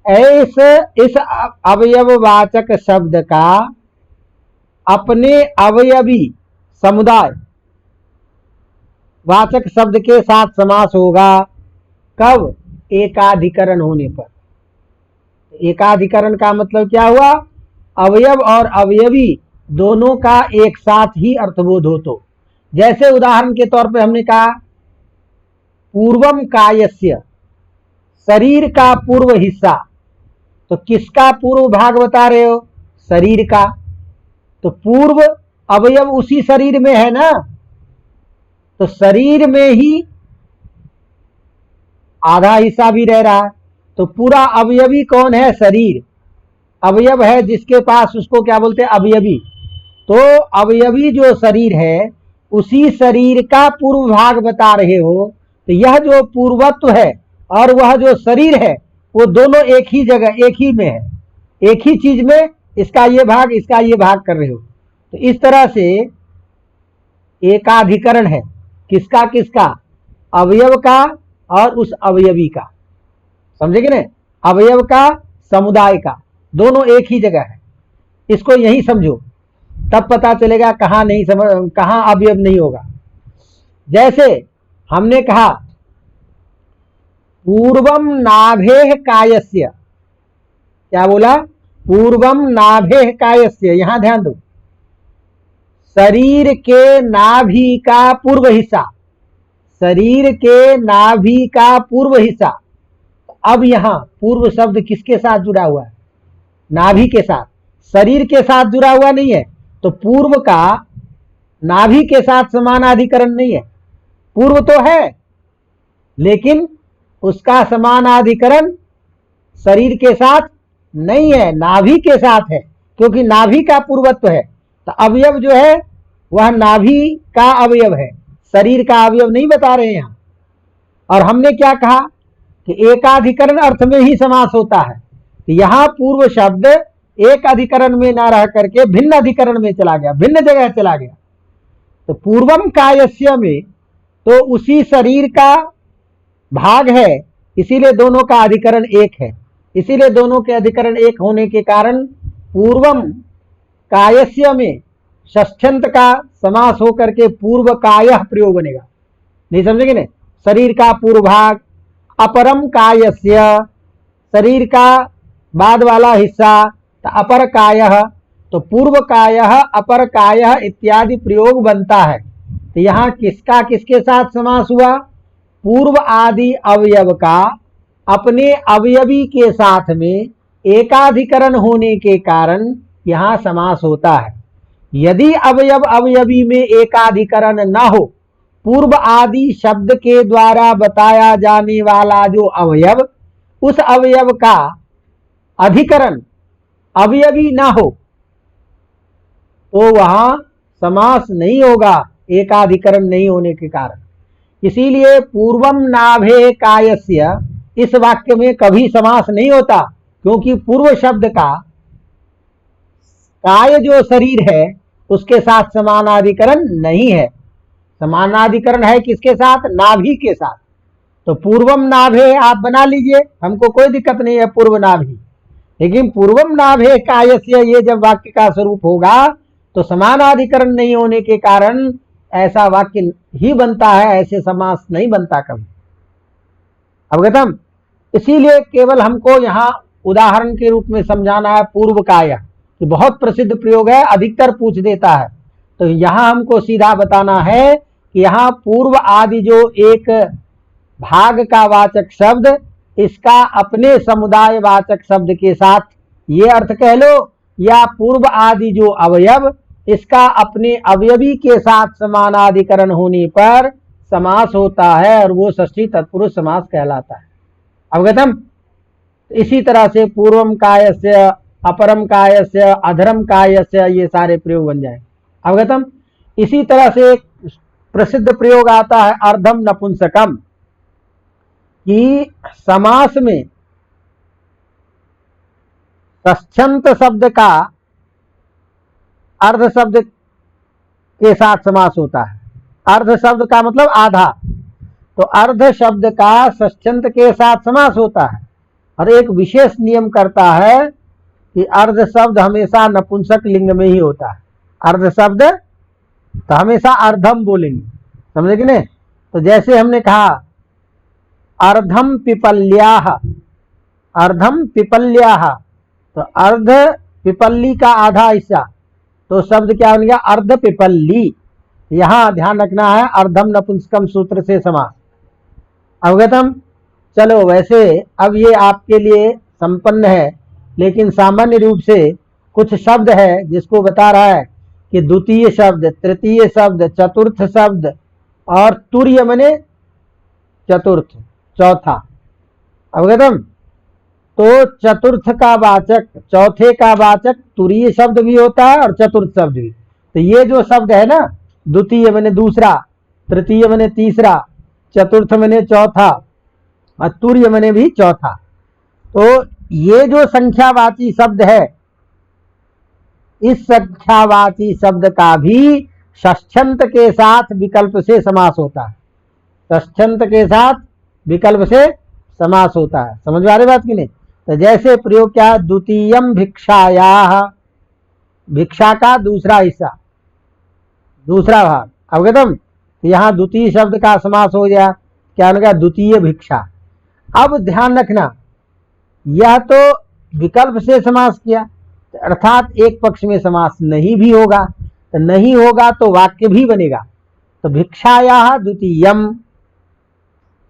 ऐसे इस अवयववाचक शब्द का अपने अवयवी समुदाय वाचक शब्द के साथ समास होगा। कब? एकाधिकरण होने पर। एकाधिकरण का मतलब क्या हुआ? अवयव और अवयवी दोनों का एक साथ ही अर्थबोध हो। तो जैसे उदाहरण के तौर पे हमने कहा पूर्वम कायस्य, शरीर का पूर्व हिस्सा, तो किसका पूर्व भाग बता रहे हो? शरीर का। तो पूर्व अवयव उसी शरीर में है ना, तो शरीर में ही आधा हिस्सा भी रह रहा है। तो पूरा अवयवी कौन है? शरीर। अवयव है जिसके पास, उसको क्या बोलते हैं? अवयवी। तो अवयवी जो शरीर है उसी शरीर का पूर्व भाग बता रहे हो। तो यह जो पूर्वत्व है और वह जो शरीर है वो दोनों एक ही जगह, एक ही में है, एक ही चीज में इसका ये भाग, इसका ये भाग कर रहे हो। तो इस तरह से एकाधिकरण है। किसका किसका? अवयव का और उस अवयवी का। समझे कि नहीं? अवयव का, समुदाय का, दोनों एक ही जगह है। इसको यही समझो, तब पता चलेगा कहाँ नहीं समझ, कहाँ अवयव नहीं होगा। जैसे हमने कहा पूर्वम नाभेः कायस्य, क्या बोला? पूर्वम नाभेः कायस्य। यहां ध्यान दो, शरीर के नाभि का पूर्व हिस्सा, शरीर के नाभि का पूर्व हिस्सा। अब यहां पूर्व शब्द किसके साथ जुड़ा हुआ है? नाभि के साथ, शरीर के साथ जुड़ा हुआ नहीं है। तो पूर्व का नाभि के साथ समानाधिकरण नहीं है। पूर्व तो है लेकिन उसका समानाधिकरण शरीर के साथ नहीं है, नाभि के साथ है, क्योंकि नाभि का पूर्वत्व है। तो अवयव जो है वह नाभि का अवयव है, शरीर का अवयव नहीं बता रहे हैं यहां। और हमने क्या कहा कि एकाधिकरण अर्थ में ही समास होता है। तो यहां पूर्व शब्द एक अधिकरण में ना रह करके भिन्न अधिकरण में चला गया, भिन्न जगह चला गया। तो पूर्वम कायस्य में तो उसी शरीर का भाग है, इसीलिए दोनों का अधिकरण एक है। इसीलिए दोनों के अधिकरण एक होने के कारण पूर्वम कायस्य में षष्ठ्यंत का समास होकर के पूर्व कायः प्रयोग बनेगा। नहीं समझेंगे ना? शरीर का पूर्व भाग, अपरम कायस्य, शरीर का बाद वाला हिस्सा, तो अपर कायः, तो पूर्व कायः, अपर कायः इत्यादि प्रयोग बनता है। तो यहाँ किसका किसके साथ समास हुआ? पूर्व आदि अवयव का अपने अवयवी के साथ में एकाधिकरण होने के कारण यहाँ समास होता है। यदि अवयव अवयवी में एकाधिकरण न हो, पूर्व आदि शब्द के द्वारा बताया जाने वाला जो अवयव, उस अवयव का अधिकरण अवयवी ना हो तो वहां समास नहीं होगा, एकाधिकरण नहीं होने के कारण। इसीलिए पूर्वम नाभे कायस्य इस वाक्य में कभी समास नहीं होता, क्योंकि पूर्व शब्द का काय जो शरीर है उसके साथ समानाधिकरण नहीं है। समानाधिकरण है किसके साथ? नाभि के साथ। तो पूर्वम नाभे आप बना लीजिए, हमको कोई दिक्कत नहीं है पूर्व नाभि। लेकिन पूर्वम नाभे कायस्य ये जब वाक्य का स्वरूप होगा तो समानाधिकरण नहीं होने के कारण ऐसा वाक्य ही बनता है, ऐसे समास नहीं बनता कभी। अवगतम? इसीलिए केवल हमको यहाँ उदाहरण के रूप में समझाना है पूर्व काय, कि बहुत प्रसिद्ध प्रयोग है, अधिकतर पूछ देता है। तो यहाँ हमको सीधा बताना है कि यहाँ पूर्व आदि जो एक भाग का वाचक शब्द, इसका अपने समुदाय वाचक शब्द के साथ ये अर्थ कह लो, या पूर्व आदि जो अवयव, इसका अपने अवयवी के साथ समानाधिकरण होने पर समास होता है और वो षष्ठी तत्पुरुष समास कहलाता है। अवगतम? इसी तरह से पूर्वम कायस्य, अपरम कायस्य, अधरम कायस्य, ये सारे प्रयोग बन जाए। अवगतम? इसी तरह से एक प्रसिद्ध प्रयोग आता है अर्धम नपुंसकम, कि समास में षष्ठ्यंत शब्द का अर्ध शब्द के साथ समास होता है। अर्ध शब्द का मतलब आधा, तो अर्ध शब्द का षष्ठ्यंत के साथ समास होता है। और एक विशेष नियम करता है कि अर्ध शब्द हमेशा नपुंसक लिंग में ही होता है। अर्ध शब्द तो हमेशा अर्धम बोलेंगे, समझे कि नहीं? तो जैसे हमने कहा अर्धम पिपल्याः, अर्धम पिपल्याः, तो अर्ध पिपल्ली का आधा हिस्सा, तो शब्द क्या बन गया? अर्ध पिपल्ली। यहां ध्यान रखना है, अर्धम नपुंसकम सूत्र से समास। अवगतम? चलो, वैसे अब ये आपके लिए संपन्न है लेकिन सामान्य रूप से कुछ शब्द है जिसको बता रहा है कि द्वितीय शब्द, तृतीय शब्द, चतुर्थ शब्द और तुर्य मने चतुर्थ, चौथा। अवगतम? तो चतुर्थ का वाचक, चौथे का वाचक तुरीय शब्द भी होता है और चतुर्थ शब्द भी। तो ये जो शब्द है ना, द्वितीय मने दूसरा, तृतीय मने तीसरा, चतुर्थ मने चौथा और तुर्य मने भी चौथा। तो ये जो संख्यावाची शब्द है, इस संख्यावाची शब्द का भी षष्ठ्यंत के साथ विकल्प से समास होता है। षष्ठ्यंत के साथ विकल्प से समास होता है। समझ में आ रही बात की नहीं? तो जैसे प्रयोग क्या, द्वितीयम भिक्षायाः, भिक्षा का दूसरा हिस्सा, दूसरा भाग। अवगतम? यहाँ द्वितीय शब्द का समास हो गया, क्या होगा, द्वितीय भिक्षा। अब ध्यान रखना, यह तो विकल्प से समास किया, अर्थात एक पक्ष में समास नहीं भी होगा, तो नहीं होगा तो वाक्य भी बनेगा। तो भिक्षायाः द्वितीयम,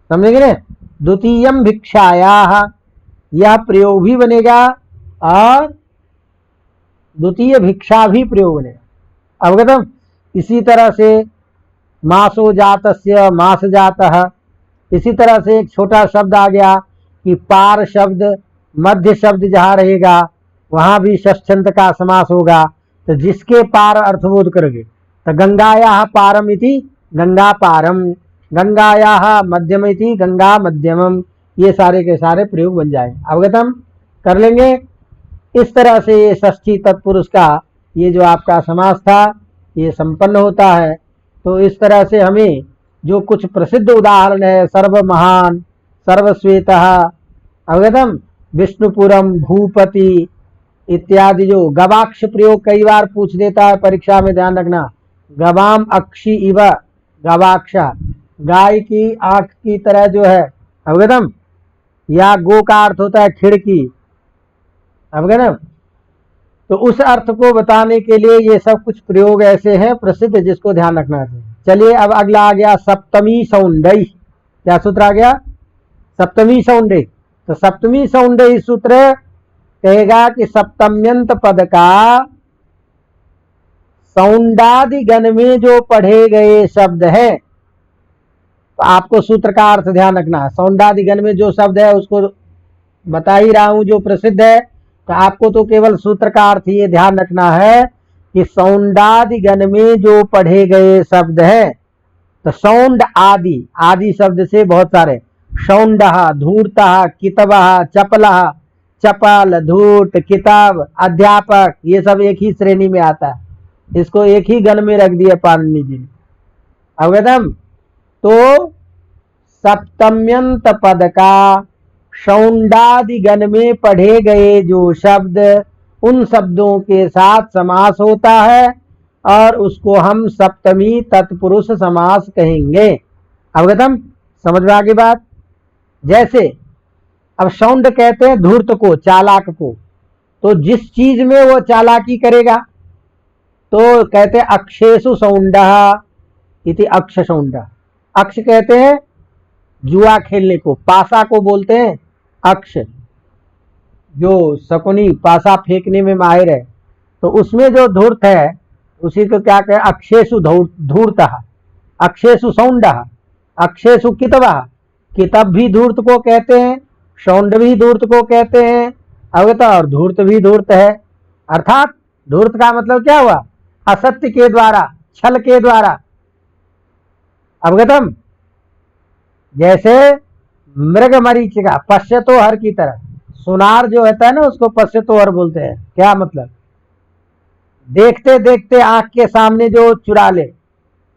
समझेंगे ना, द्वितीयम भिक्षायाः, यह प्रयोग भी बनेगा और द्वितीय भिक्षा भी प्रयोग बनेगा। अवगतम? इसी तरह से मासो जातस्य मास जातः, इसी तरह से एक छोटा शब्द आ गया कि पार शब्द, मध्य शब्द जहाँ रहेगा वहां भी षष्ठ्यंत का समास होगा। तो जिसके पार अर्थबोध करोगे, तो गंगायाः पारम इति गंगा पारम, गंगायाः मध्यम इति गंगा मध्यमम, ये सारे के सारे प्रयोग बन जाएंगे। अवगतम? कर लेंगे। इस तरह से ये षष्ठी तत्पुरुष का ये जो आपका समास था ये संपन्न होता है। तो इस तरह से हमें जो कुछ प्रसिद्ध उदाहरण है, सर्वमहान, सर्वश्वेतः, अवगतम, विष्णुपुरम, भूपति इत्यादि, जो गवाक्ष प्रयोग कई बार पूछ देता है परीक्षा में, ध्यान रखना, गवाम अक्षी इव गवाक्ष, गाय की आंख की तरह जो है, अवगतम, या गो का अर्थ होता है खिड़की, अवगतम। तो उस अर्थ को बताने के लिए ये सब कुछ प्रयोग ऐसे हैं प्रसिद्ध जिसको ध्यान रखना चाहिए। चलिए अब अगला आ गया सप्तमी सौंदर्य। क्या सूत्र आ गया? सप्तमी सौंदर्य। तो सप्तमी सौंदर्य सूत्र कहेगा कि सप्तम्यंत पद का सौंडादि गण में जो पढ़े गए शब्द है, तो आपको सूत्र का अर्थ ध्यान रखना है। सौंडादि गण में जो शब्द है उसको बता ही रहा हूं जो प्रसिद्ध है, तो आपको तो केवल सूत्र का अर्थ ये ध्यान रखना है कि सौंडादि गण में जो पढ़े गए शब्द है, तो सौंड आदि, आदि शब्द से बहुत सारे, सौंडः, धूर्तः, कितवः, चपलः, चपल, धूर्त, किताब, अध्यापक, ये सब एक ही श्रेणी में आता है। इसको एक ही गण में रख दिया पाणिनि जी ने। अवगतम? तो सप्तम्यंत पद का सौंडादि गण में पढ़े गए जो शब्द, उन शब्दों के साथ समास होता है और उसको हम सप्तमी तत्पुरुष समास कहेंगे। अवगतम? समझ में आ गई बात? जैसे अब सौंड कहते हैं धूर्त को, चालाक को, तो जिस चीज में वो चालाकी करेगा तो कहते हैं अक्षेषु सौंडः इति अक्ष सौंडः। अक्ष कहते हैं जुआ खेलने को, पासा को बोलते हैं अक्ष, जो शकुनी पासा फेंकने में माहिर है, तो उसमें जो धूर्त है उसी को क्या कहे, अक्षेषु धूर्तः, अक्षेषु सौंडः, अक्षेषु कितवः, कितब भी धूर्त को कहते हैं, सौंड भी धूर्त को कहते हैं, अवगत, और धूर्त भी धूर्त है। अर्थात धूर्त का मतलब क्या हुआ, असत्य के द्वारा, छल के द्वारा। अवगतम? जैसे मृग मरीचिका, पश्यतोहर की तरह, सुनार जो होता है ना उसको पश्यतोहर बोलते हैं। क्या मतलब, देखते देखते आंख के सामने जो चुरा ले,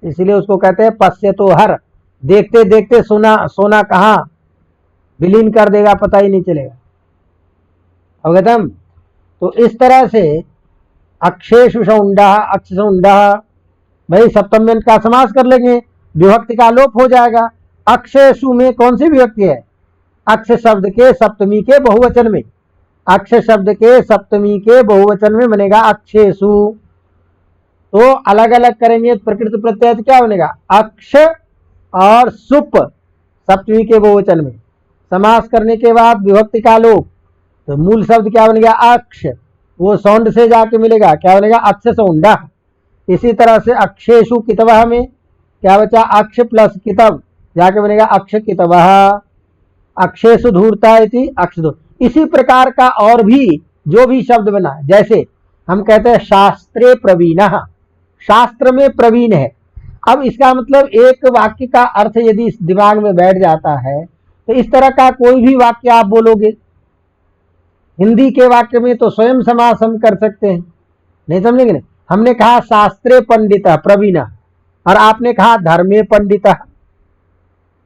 इसलिए उसको कहते हैं पश्यतोहर। देखते देखते सोना कहाँ विलीन कर देगा पता ही नहीं चलेगा। अवगतम? तो इस तरह से अक्षेषु सौंडः, अक्ष सौंडः, भाई सप्तम्यंत का समास कर लेंगे, विभक्ति का लोप हो जाएगा। अक्षेषु में कौन सी विभक्ति है, अक्ष शब्द के सप्तमी के बहुवचन में, अक्ष शब्द के सप्तमी के बहुवचन में बनेगा अक्षेषु। तो अलग अलग करेंगे प्रकृति प्रत्यय क्या बनेगा, अक्ष और सुप, सप्तमी के बहुवचन में। समास करने के बाद विभक्ति का लोप, तो मूल शब्द क्या बन गया? अक्ष। वो सौंड से जाके मिलेगा, क्या बनेगा? अक्ष सौंडा। इसी तरह से अक्षेषु कितवः में क्या बचा? अक्ष प्लस कितव जाके बनेगा अक्ष कितवः। अक्षेषु धूर्ता इति अक्ष धूर। इसी प्रकार का और भी जो भी शब्द बना, जैसे हम कहते हैं शास्त्रे प्रवीणः, शास्त्र में प्रवीण है। अब इसका मतलब एक वाक्य का अर्थ यदि इस दिमाग में बैठ जाता है तो इस तरह का कोई भी वाक्य आप बोलोगे। हिंदी के वाक्य में तो स्वयं समास हम कर सकते हैं, नहीं समझेंगे ना? हमने कहा शास्त्रे पंडितः प्रवीणः, और आपने कहा धर्मे पंडितः,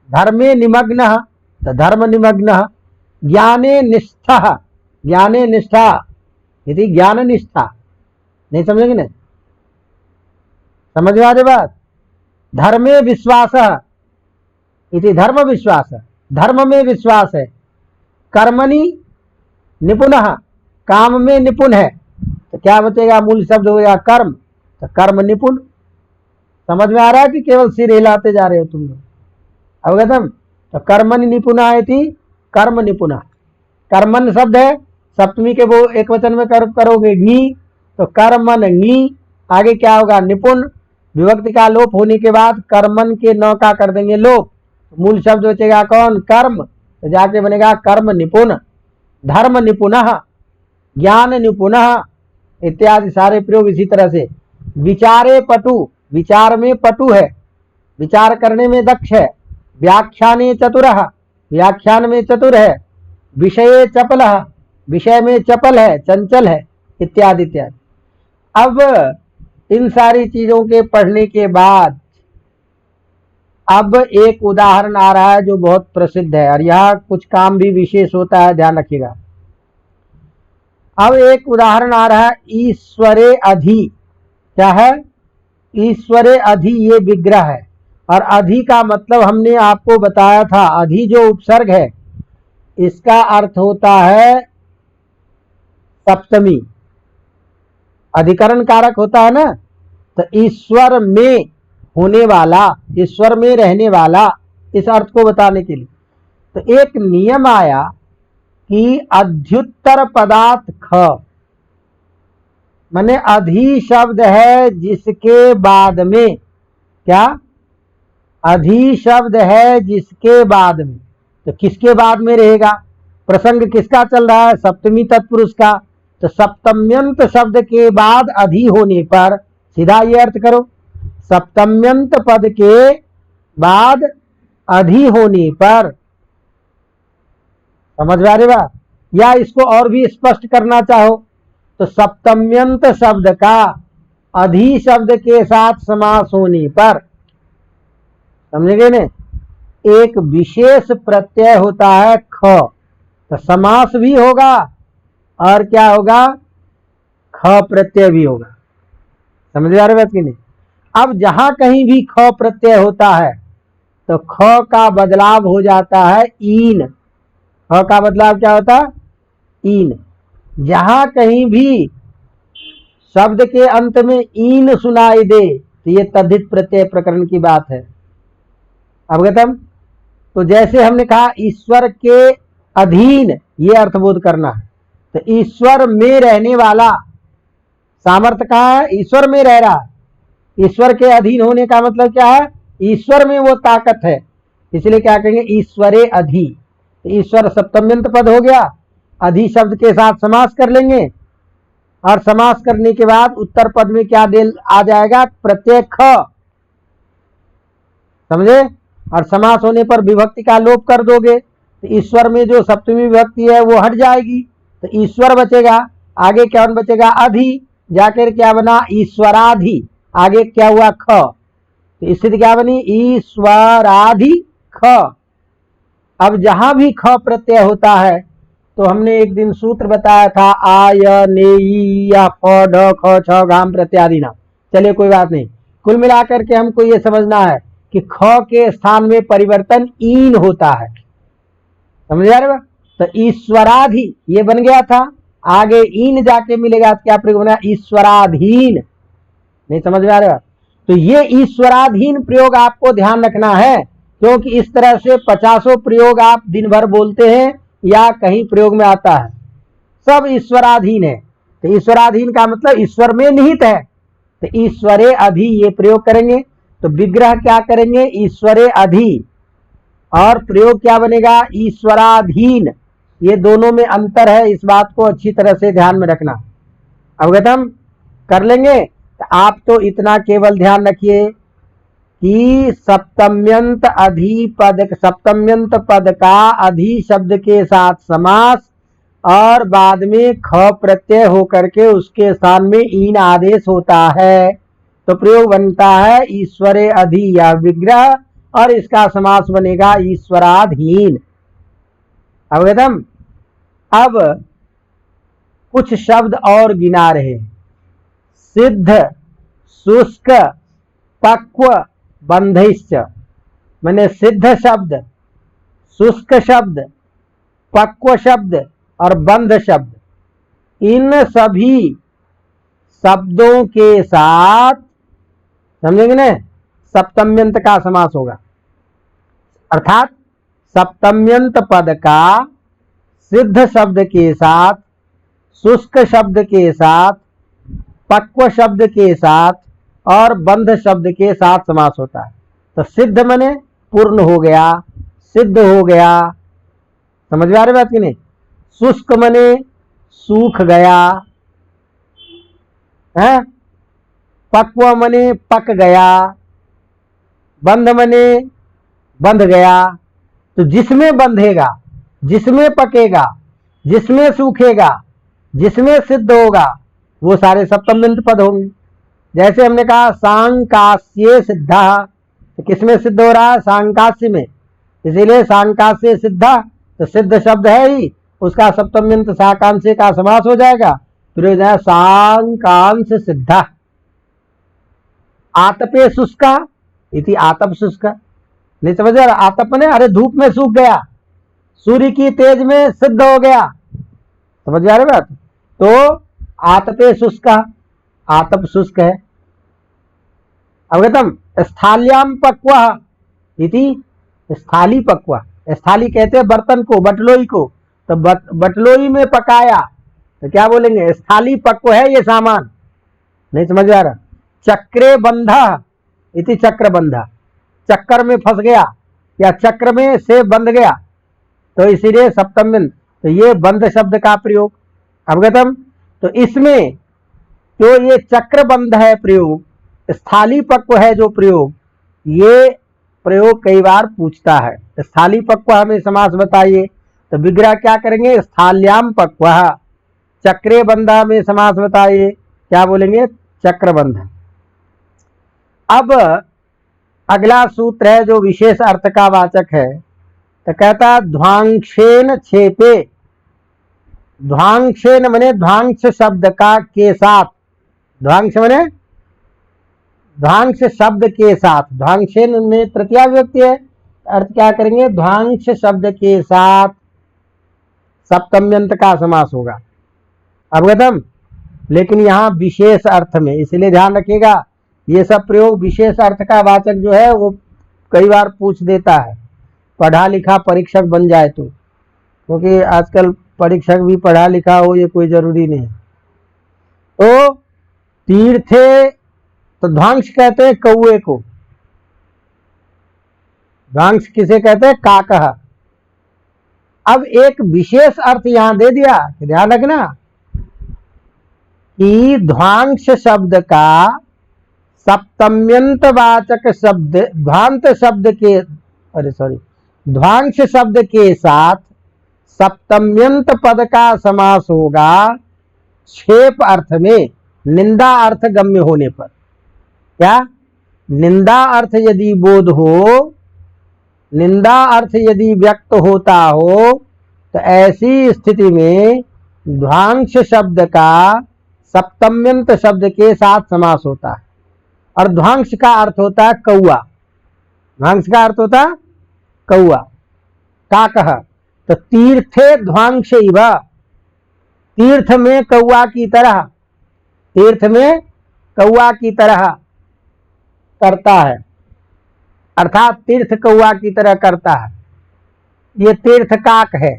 धर्मे निमग्नः तो धर्म निमग्नः, ज्ञाने निष्ठः, ज्ञाने निष्ठा यदि ज्ञान निष्ठा, नहीं समझेंगे ना? समझ में आ रही बात? धर्मे विश्वासः इति धर्म विश्वास, धर्म में विश्वास है। कर्मणि निपुणः, काम में निपुण है, तो क्या बचेगा? मूल शब्द हो गया कर्म, तो कर्म निपुण। समझ में आ रहा है कि केवल सिर हिलाते जा रहे हो तुम लोग? अवगतम? तो कर्मणि निपुणः इति कर्म निपुणः। कर्मन शब्द है, सप्तमी के वो एक वचन में करोगे नी, तो कर्मन नी, आगे क्या होगा? निपुण। विभक्ति का लोप होने के बाद कर्मन के न का कर देंगे लोप, मूल शब्द बचेगा कौन? कर्म, तो जाके बनेगा कर्म निपुण। धर्म निपुणः, ज्ञान निपुणः इत्यादि सारे प्रयोग इसी तरह से। विचारे पटु, विचार में पटु है, विचार करने में दक्ष है। व्याख्याने चतुरः, व्याख्यान में चतुर है। विषये चपलः, विषय में चपल है, चंचल है, इत्यादि इत्यादि। अब इन सारी चीजों के पढ़ने के बाद अब एक उदाहरण आ रहा है जो बहुत प्रसिद्ध है, और यह कुछ काम भी विशेष होता है, ध्यान रखिएगा। अब एक उदाहरण आ रहा है ईश्वरे अधि। क्या है? ईश्वरे अधि, ये विग्रह है। और अधि का मतलब हमने आपको बताया था, अधि जो उपसर्ग है इसका अर्थ होता है सप्तमी, अधिकरण कारक होता है ना। तो ईश्वर में होने वाला, ईश्वर में रहने वाला, इस अर्थ को बताने के लिए तो एक नियम आया कि अध्युत्तर पदार्थ ख, माने अधि शब्द है जिसके बाद में, क्या? अधि शब्द है जिसके बाद में, तो किसके बाद में रहेगा? प्रसंग किसका चल रहा है? सप्तमी तत्पुरुष का। तो सप्तम्यंत शब्द के बाद अधि होने पर सीधा ये अर्थ करो, सप्तम्यंत पद के बाद अधि होने पर। समझ में आ रही बात? या इसको और भी स्पष्ट करना चाहो तो सप्तम्यंत शब्द का अधि शब्द के साथ समास होने पर, समझेंगे ने, एक विशेष प्रत्यय होता है ख, तो समास भी होगा और क्या होगा? ख प्रत्यय भी होगा। समझ में आ रही बात कि नहीं? अब जहां कहीं भी ख प्रत्यय होता है तो ख का बदलाव हो जाता है ईन। ख का बदलाव क्या होता है? ईन। जहां कहीं भी शब्द के अंत में ईन सुनाई दे तो ये तद्धित प्रत्यय प्रकरण की बात है। अवगतम? तो जैसे हमने कहा ईश्वर के अधीन, ये अर्थबोध करना है। तो ईश्वर में रहने वाला, सामर्थ्य कहाँ है? ईश्वर में रह रहा है। ईश्वर के अधीन होने का मतलब क्या है? ईश्वर में वो ताकत है, इसलिए क्या कहेंगे? ईश्वरे अधि। ईश्वर सप्तम्यंत पद हो गया, अधि शब्द के साथ समास कर लेंगे, और समास करने के बाद उत्तर पद में क्या दे आ जाएगा? प्रत्यय ख। समझे? और समास होने पर विभक्ति का लोप कर दोगे तो ईश्वर में जो सप्तमी विभक्ति है वो हट जाएगी, तो ईश्वर बचेगा। आगे क्या बचेगा? अधि, जाकर क्या बना? ईश्वराधि। आगे क्या हुआ? ख। तो स्थिति क्या बनी? ईश्वराधि ख। अब जहां भी ख प्रत्यय होता है तो हमने एक दिन सूत्र बताया था, आय ने या फ ढ ख छ घाम प्रत्यादि नाम। चलिए कोई बात नहीं, कुल मिलाकर के हमको ये समझना है कि ख के स्थान में परिवर्तन ईन होता है। समझ आ रहे हो? तो ईश्वराधि ये बन गया था, आगे ईन जाके मिलेगा तो क्या प्रयोग बना? ईश्वराधीन। नहीं समझ में आ रहा? तो ये ईश्वराधीन प्रयोग आपको ध्यान रखना है, क्योंकि इस तरह से 50 प्रयोग आप दिन भर बोलते हैं या कहीं प्रयोग में आता है। सब ईश्वराधीन है। तो ईश्वराधीन का मतलब ईश्वर में निहित है, तो ईश्वरे अधि ये प्रयोग करेंगे। तो विग्रह क्या करेंगे, ईश्वरे अधि, और प्रयोग क्या बनेगा, ईश्वराधीन। ये दोनों में अंतर है, इस बात को अच्छी तरह से ध्यान में रखना। अवगतम कर लेंगे। तो आप तो इतना केवल ध्यान रखिए कि सप्तम्यंत पद का अधि शब्द के साथ समास और बाद में ख प्रत्यय होकर के उसके स्थान में ईन आदेश होता है, तो प्रयोग बनता है ईश्वरे अधि या विग्रह, और इसका समास बनेगा ईश्वराधीन। अवगतम। अब कुछ शब्द और गिना रहे, सिद्ध, शुष्क, पक्व, बंधिश्च। मैंने सिद्ध शब्द, शुष्क शब्द, पक्व शब्द और बंध शब्द, इन सभी शब्दों के साथ, समझेंगे ना, सप्तम्यंत का समास होगा। अर्थात सप्तम्यंत पद का सिद्ध शब्द के साथ, शुष्क शब्द के साथ, पक्व शब्द के साथ और बंध शब्द के साथ समास होता है। तो सिद्ध मने पूर्ण हो गया, सिद्ध हो गया, समझ में आ रही बात की नहीं। शुष्क मने सूख गया है, पक्व मने पक गया, बंध मने बंध गया। तो जिसमें बंधेगा, जिसमें पकेगा, जिसमें सूखेगा, जिसमें सिद्ध होगा, वो सारे सप्तम्यंत पद होंगे। जैसे हमने कहा सांकास्य सिद्धा, तो किसमें सिद्ध हो रहा है, सांकास्य में, इसीलिए सांकास्य सिद्धा, तो सिद्ध शब्द है ही, उसका सप्तम्यंत साकांस्य का समास हो जाएगा, फिर हो जाएगा सांकांश सिद्धा। आतपे शुष्का इति आतप शुष्का, नहीं समझ रहा, आतप ने अरे धूप में सूख गया, सूर्य की तेज में सिद्ध हो गया, समझ आ रही बात। तो आतपे शुष्का, आतप शुष्क है। अवगतम। स्थाल्याम पक्व इति स्थाली पक्व, स्थाली कहते हैं बर्तन को, बटलोई को, तो बटलोई में पकाया, तो क्या बोलेंगे, स्थाली पक्व है ये सामान, नहीं समझ आ रहा। चक्रे बंधा इति चक्र बंधा, चक्कर में फंस गया या चक्र में से बंध गया, तो इसीलिए सप्तम्यंत, तो ये बंध शब्द का प्रयोग। अवगतम। तो इसमें जो ये चक्रबंध है प्रयोग, स्थाली पक्व है जो प्रयोग, ये प्रयोग कई बार पूछता है। स्थाली पक्व हमें समास बताइए, तो विग्रह क्या करेंगे, स्थाल्याम पक्व। चक्रे बंधा में समास बताइए, क्या बोलेंगे, चक्रबंध। अब अगला सूत्र है जो विशेष अर्थ का वाचक है, तो कहता ध्वांक्षेन छेपे। ध्वांक्षेन मने ध्वांक्ष शब्द का के साथ, ध्वांक्ष मने ध्वांक्ष शब्द के साथ, ध्वांक्षेन में तृतीया विभक्ति है, अर्थ क्या करेंगे, ध्वांक्ष शब्द के साथ सप्तम्यंत का समास होगा। अवगतम। लेकिन यहाँ विशेष अर्थ में, इसलिए ध्यान रखिएगा, ये सब प्रयोग विशेष अर्थ का वाचक जो है वो कई बार पूछ देता है, पढ़ा लिखा परीक्षक बन जाए तो, क्योंकि आजकल परीक्षक भी पढ़ा लिखा हो ये कोई जरूरी नहीं। तो तीर्थे, तो ध्वांक्ष कहते हैं कौए को, ध्वांक्ष किसे कहते हैं, काकः। अब एक विशेष अर्थ यहां दे दिया, ध्यान रखना कि ध्वांक्ष शब्द का सप्तम्यंत वाचक शब्द, ध्वांत शब्द के, ध्वांक्ष शब्द के साथ सप्तम्यंत पद का समास होगा क्षेप अर्थ में, निंदा अर्थ गम्य होने पर। क्या, निंदा अर्थ यदि बोध हो, निंदा अर्थ यदि व्यक्त होता हो, तो ऐसी स्थिति में ध्वांक्ष शब्द का सप्तम्यंत शब्द के साथ समास होता है। और ध्वांक्ष का अर्थ होता है कौआ, ध्वांक्ष का अर्थ होता है कौआ, काकः। तो तीर्थे ध्वांक्ष इव, तीर्थ में कौआ की तरह, तीर्थ में कौआ की तरह करता है, अर्थात तीर्थ कौआ की तरह करता है, ये तीर्थ काक है।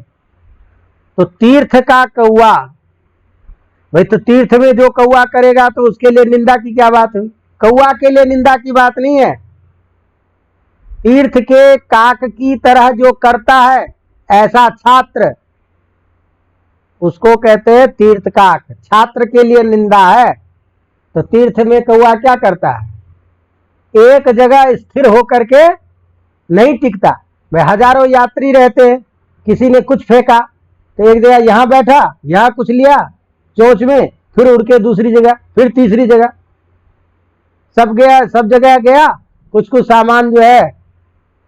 तो तीर्थ का कौआ भाई तो तीर्थ में जो कौआ करेगा तो उसके लिए निंदा की क्या बात हुई? कौआ के लिए निंदा की बात नहीं है। तीर्थ के काक की तरह जो करता है ऐसा छात्र, उसको कहते हैं तीर्थ काक। छात्र के लिए निंदा है। तो तीर्थ में कौआ क्या करता है? एक जगह स्थिर होकर के नहीं टिकता। भाई हजारों यात्री रहते हैं, किसी ने कुछ फेंका तो एक जगह यहां बैठा, यहां कुछ लिया चोंच में, फिर उड़ के दूसरी जगह, फिर तीसरी जगह, सब जगह गया, कुछ कुछ सामान जो है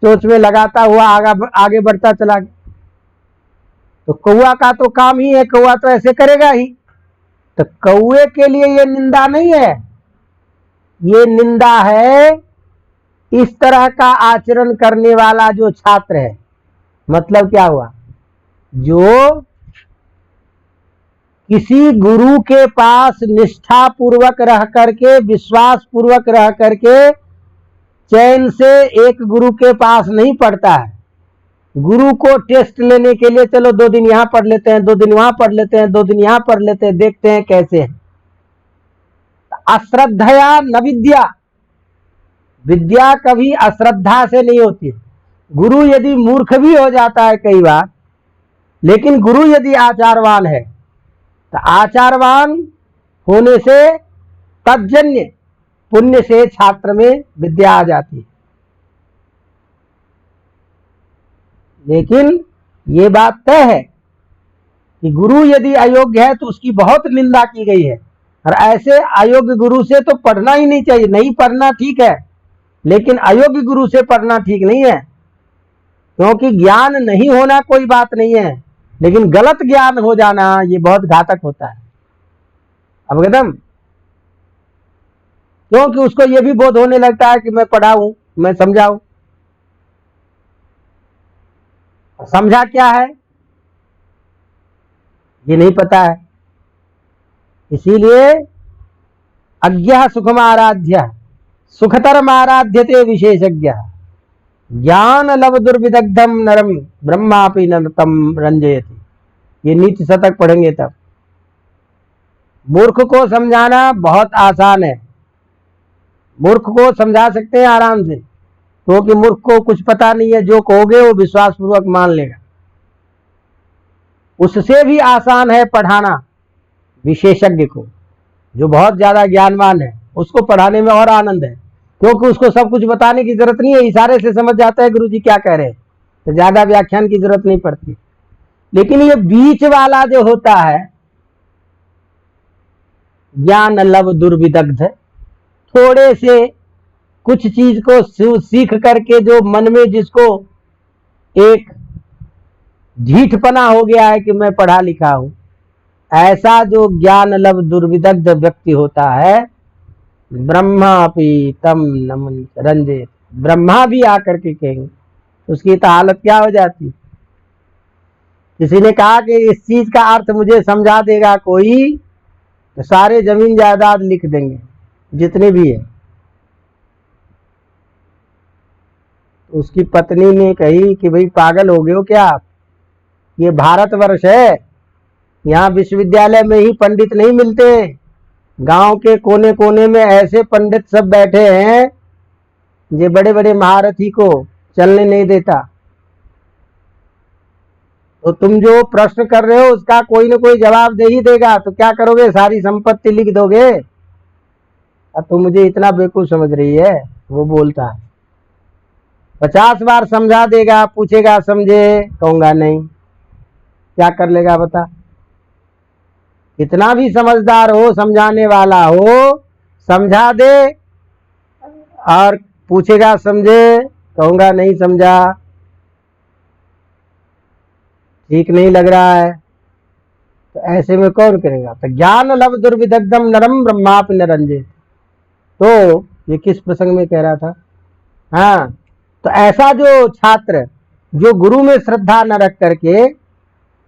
चोंच में लगाता हुआ आगे बढ़ता चला गया। तो कौआ का तो काम ही है, कौआ तो ऐसे करेगा ही। तो कौए के लिए ये निंदा नहीं है, ये निंदा है इस तरह का आचरण करने वाला जो छात्र है। मतलब क्या हुआ? जो किसी गुरु के पास निष्ठा पूर्वक रह करके, विश्वास पूर्वक रह करके चैन से एक गुरु के पास नहीं पढ़ता है, गुरु को टेस्ट लेने के लिए चलो 2 दिन यहां पढ़ लेते हैं, 2 दिन वहां पढ़ लेते हैं, 2 दिन यहां पढ़ लेते हैं, देखते हैं कैसे है। अश्रद्धया न विद्या, विद्या कभी अश्रद्धा से नहीं होती। गुरु यदि मूर्ख भी हो जाता है कई बार, लेकिन गुरु यदि आचारवान है तो आचारवान होने से तज्जन्य पुण्य से छात्र में विद्या आ जाती है। लेकिन ये बात तय है कि गुरु यदि अयोग्य है तो उसकी बहुत निंदा की गई है, और ऐसे अयोग्य गुरु से तो पढ़ना ही नहीं चाहिए। नहीं पढ़ना ठीक है, लेकिन अयोग्य गुरु से पढ़ना ठीक नहीं है। क्योंकि ज्ञान नहीं होना कोई बात नहीं है, लेकिन गलत ज्ञान हो जाना ये बहुत घातक होता है। अवगतम? क्योंकि उसको ये भी बोध होने लगता है कि मैं पढ़ाऊं, मैं समझाऊं। समझा क्या है ये नहीं पता है। इसीलिए अज्ञः सुखमाराध्य सुखतरम आराध्यते विशेषज्ञ, ज्ञान लव दुर्विदग्धम नरम ब्रह्मापि नरतम रंजयति। ये नीति शतक पढ़ेंगे तब। मूर्ख को समझाना बहुत आसान है, मूर्ख को समझा सकते हैं आराम से, क्योंकि मूर्ख को कुछ पता नहीं है, जो कहोगे वो विश्वास पूर्वक मान लेगा। उससे भी आसान है पढ़ाना विशेषज्ञ को, जो बहुत ज्यादा ज्ञानवान है, उसको पढ़ाने में और आनंद है, क्योंकि उसको सब कुछ बताने की जरूरत नहीं है, इशारे से समझ जाता है गुरुजी क्या कह रहे हैं, तो ज्यादा व्याख्यान की जरूरत नहीं पड़ती। लेकिन ये बीच वाला जो होता है ज्ञान लव दुर्विदग्ध, थोड़े से कुछ चीज को सीख करके जो मन में जिसको एक ढीठपना हो गया है कि मैं पढ़ा लिखा हूं, ऐसा जो ज्ञान लव दुर्विदग्ध व्यक्ति होता है, ब्रह्मापि तम नमन रंजे, ब्रह्मा भी आकर के कहेंगे, उसकी तो हालत क्या हो जाती। किसी ने कहा कि इस चीज का अर्थ मुझे समझा देगा कोई, तो सारे जमीन जायदाद लिख देंगे जितने भी है। उसकी पत्नी ने कही कि भाई पागल हो गए हो क्या आप, ये भारतवर्ष है, यहाँ विश्वविद्यालय में ही पंडित नहीं मिलते, गांव के कोने कोने में ऐसे पंडित सब बैठे हैं जो बड़े बड़े महारथी को चलने नहीं देता। तो तुम जो प्रश्न कर रहे हो उसका कोई ना कोई जवाब दे ही देगा, तो क्या करोगे, सारी संपत्ति लिख दोगे? अब तुम मुझे इतना बेवकूफ समझ रही है? वो बोलता है 50 बार समझा देगा, पूछेगा समझे, कहूंगा नहीं, क्या कर लेगा बता। कितना भी समझदार हो, समझाने वाला हो, समझा दे और पूछेगा समझे, कहूंगा नहीं समझा, ठीक नहीं लग रहा है, तो ऐसे में कौन करेगा। तो ज्ञान लव दुर्विदग्धम नरम ब्रह्मापि न रंजे, तो ये किस प्रसंग में कह रहा था? हाँ, तो ऐसा जो छात्र जो गुरु में श्रद्धा न रख करके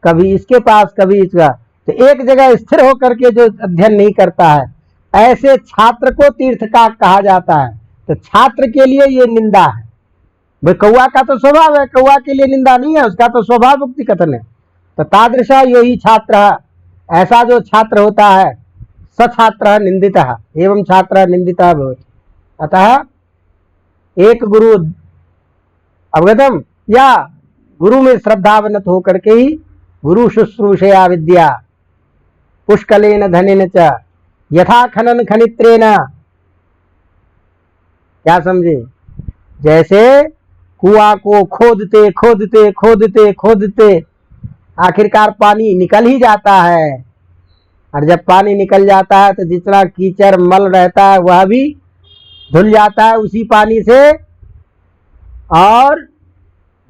कभी इसके पास कभी इसका, तो एक जगह स्थिर होकर के जो अध्ययन नहीं करता है, ऐसे छात्र को तीर्थ का कहा जाता है। तो छात्र के लिए ये निंदा है। भाई कौआ का तो स्वभाव है, कौआ के लिए निंदा नहीं है, उसका तो स्वभाव मुक्ति कथन है। तो तादृशा यही छात्र, ऐसा जो छात्र होता है स छात्र निंदितः एवं छात्र निंदितः भवति। अतः एक गुरु अवगतम, या गुरु में श्रद्धावनत होकर के ही गुरु शुश्रूषया विद्या पुष्कलेन धनेन च यथा खनन खनित्रेण। क्या समझे? जैसे कुआं को खोदते खोदते खोदते खोदते आखिरकार पानी निकल ही जाता है, और जब पानी निकल जाता है तो जितना कीचड़ मल रहता है वह भी धुल जाता है उसी पानी से, और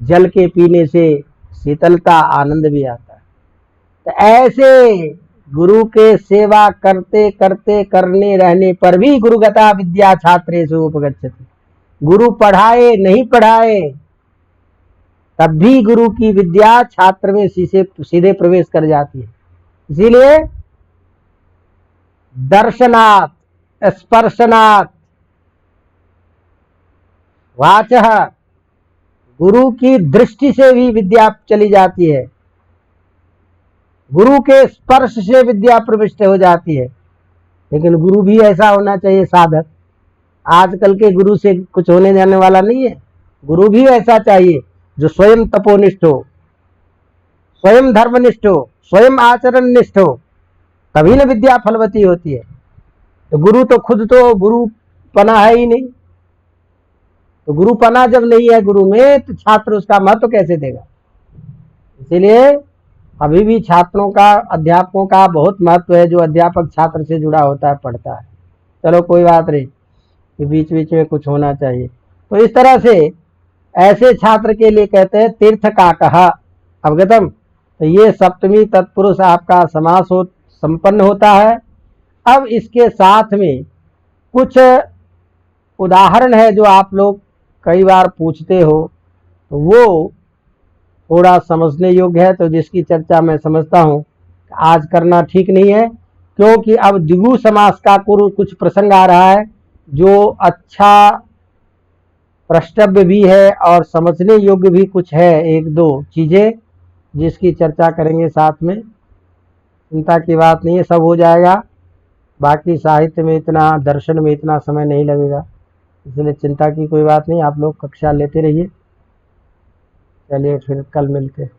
जल के पीने से शीतलता आनंद भी आता है। तो ऐसे गुरु के सेवा करते करते करने रहने पर भी गुरुगता विद्या छात्रेषु उपगच्छति। गुरु पढ़ाए नहीं पढ़ाए तब भी गुरु की विद्या छात्र में सीधे प्रवेश कर जाती है। इसीलिए दर्शनात्, स्पर्शनात्, वाचः, गुरु की दृष्टि से भी विद्या चली जाती है, गुरु के स्पर्श से विद्या प्रविष्ट हो जाती है। लेकिन गुरु भी ऐसा होना चाहिए साधक। आजकल के गुरु से कुछ होने जाने वाला नहीं है। गुरु भी ऐसा चाहिए जो स्वयं तपोनिष्ठ हो, स्वयं धर्मनिष्ठ हो, स्वयं आचरण निष्ठ हो, तभी न विद्या फलवती होती है। तो गुरु तो खुद तो गुरु पना है ही नहीं, तो गुरु पना जब नहीं है गुरु में तो छात्र उसका महत्व कैसे देगा? इसीलिए अभी भी छात्रों का, अध्यापकों का बहुत महत्व है। जो अध्यापक छात्र से जुड़ा होता है पढ़ता है। चलो कोई बात नहीं, कि बीच बीच में कुछ होना चाहिए। तो इस तरह से ऐसे छात्र के लिए कहते हैं तीर्थ का कहा अवगतम। तो ये सप्तमी तत्पुरुष आपका समास संपन्न होता है। अब इसके साथ में कुछ उदाहरण है जो आप लोग कई बार पूछते हो, तो वो थोड़ा समझने योग्य है। तो जिसकी चर्चा मैं समझता हूँ आज करना ठीक नहीं है, क्योंकि अब द्विगु समास का कुछ प्रसंग आ रहा है जो अच्छा प्रष्टव्य भी है और समझने योग्य भी कुछ है, एक दो चीजें जिसकी चर्चा करेंगे साथ में। चिंता की बात नहीं है, सब हो जाएगा। बाकी साहित्य में इतना, दर्शन में इतना समय नहीं लगेगा, इसलिए चिंता की कोई बात नहीं। आप लोग कक्षा लेते रहिए। चलिए फिर कल मिलते हैं।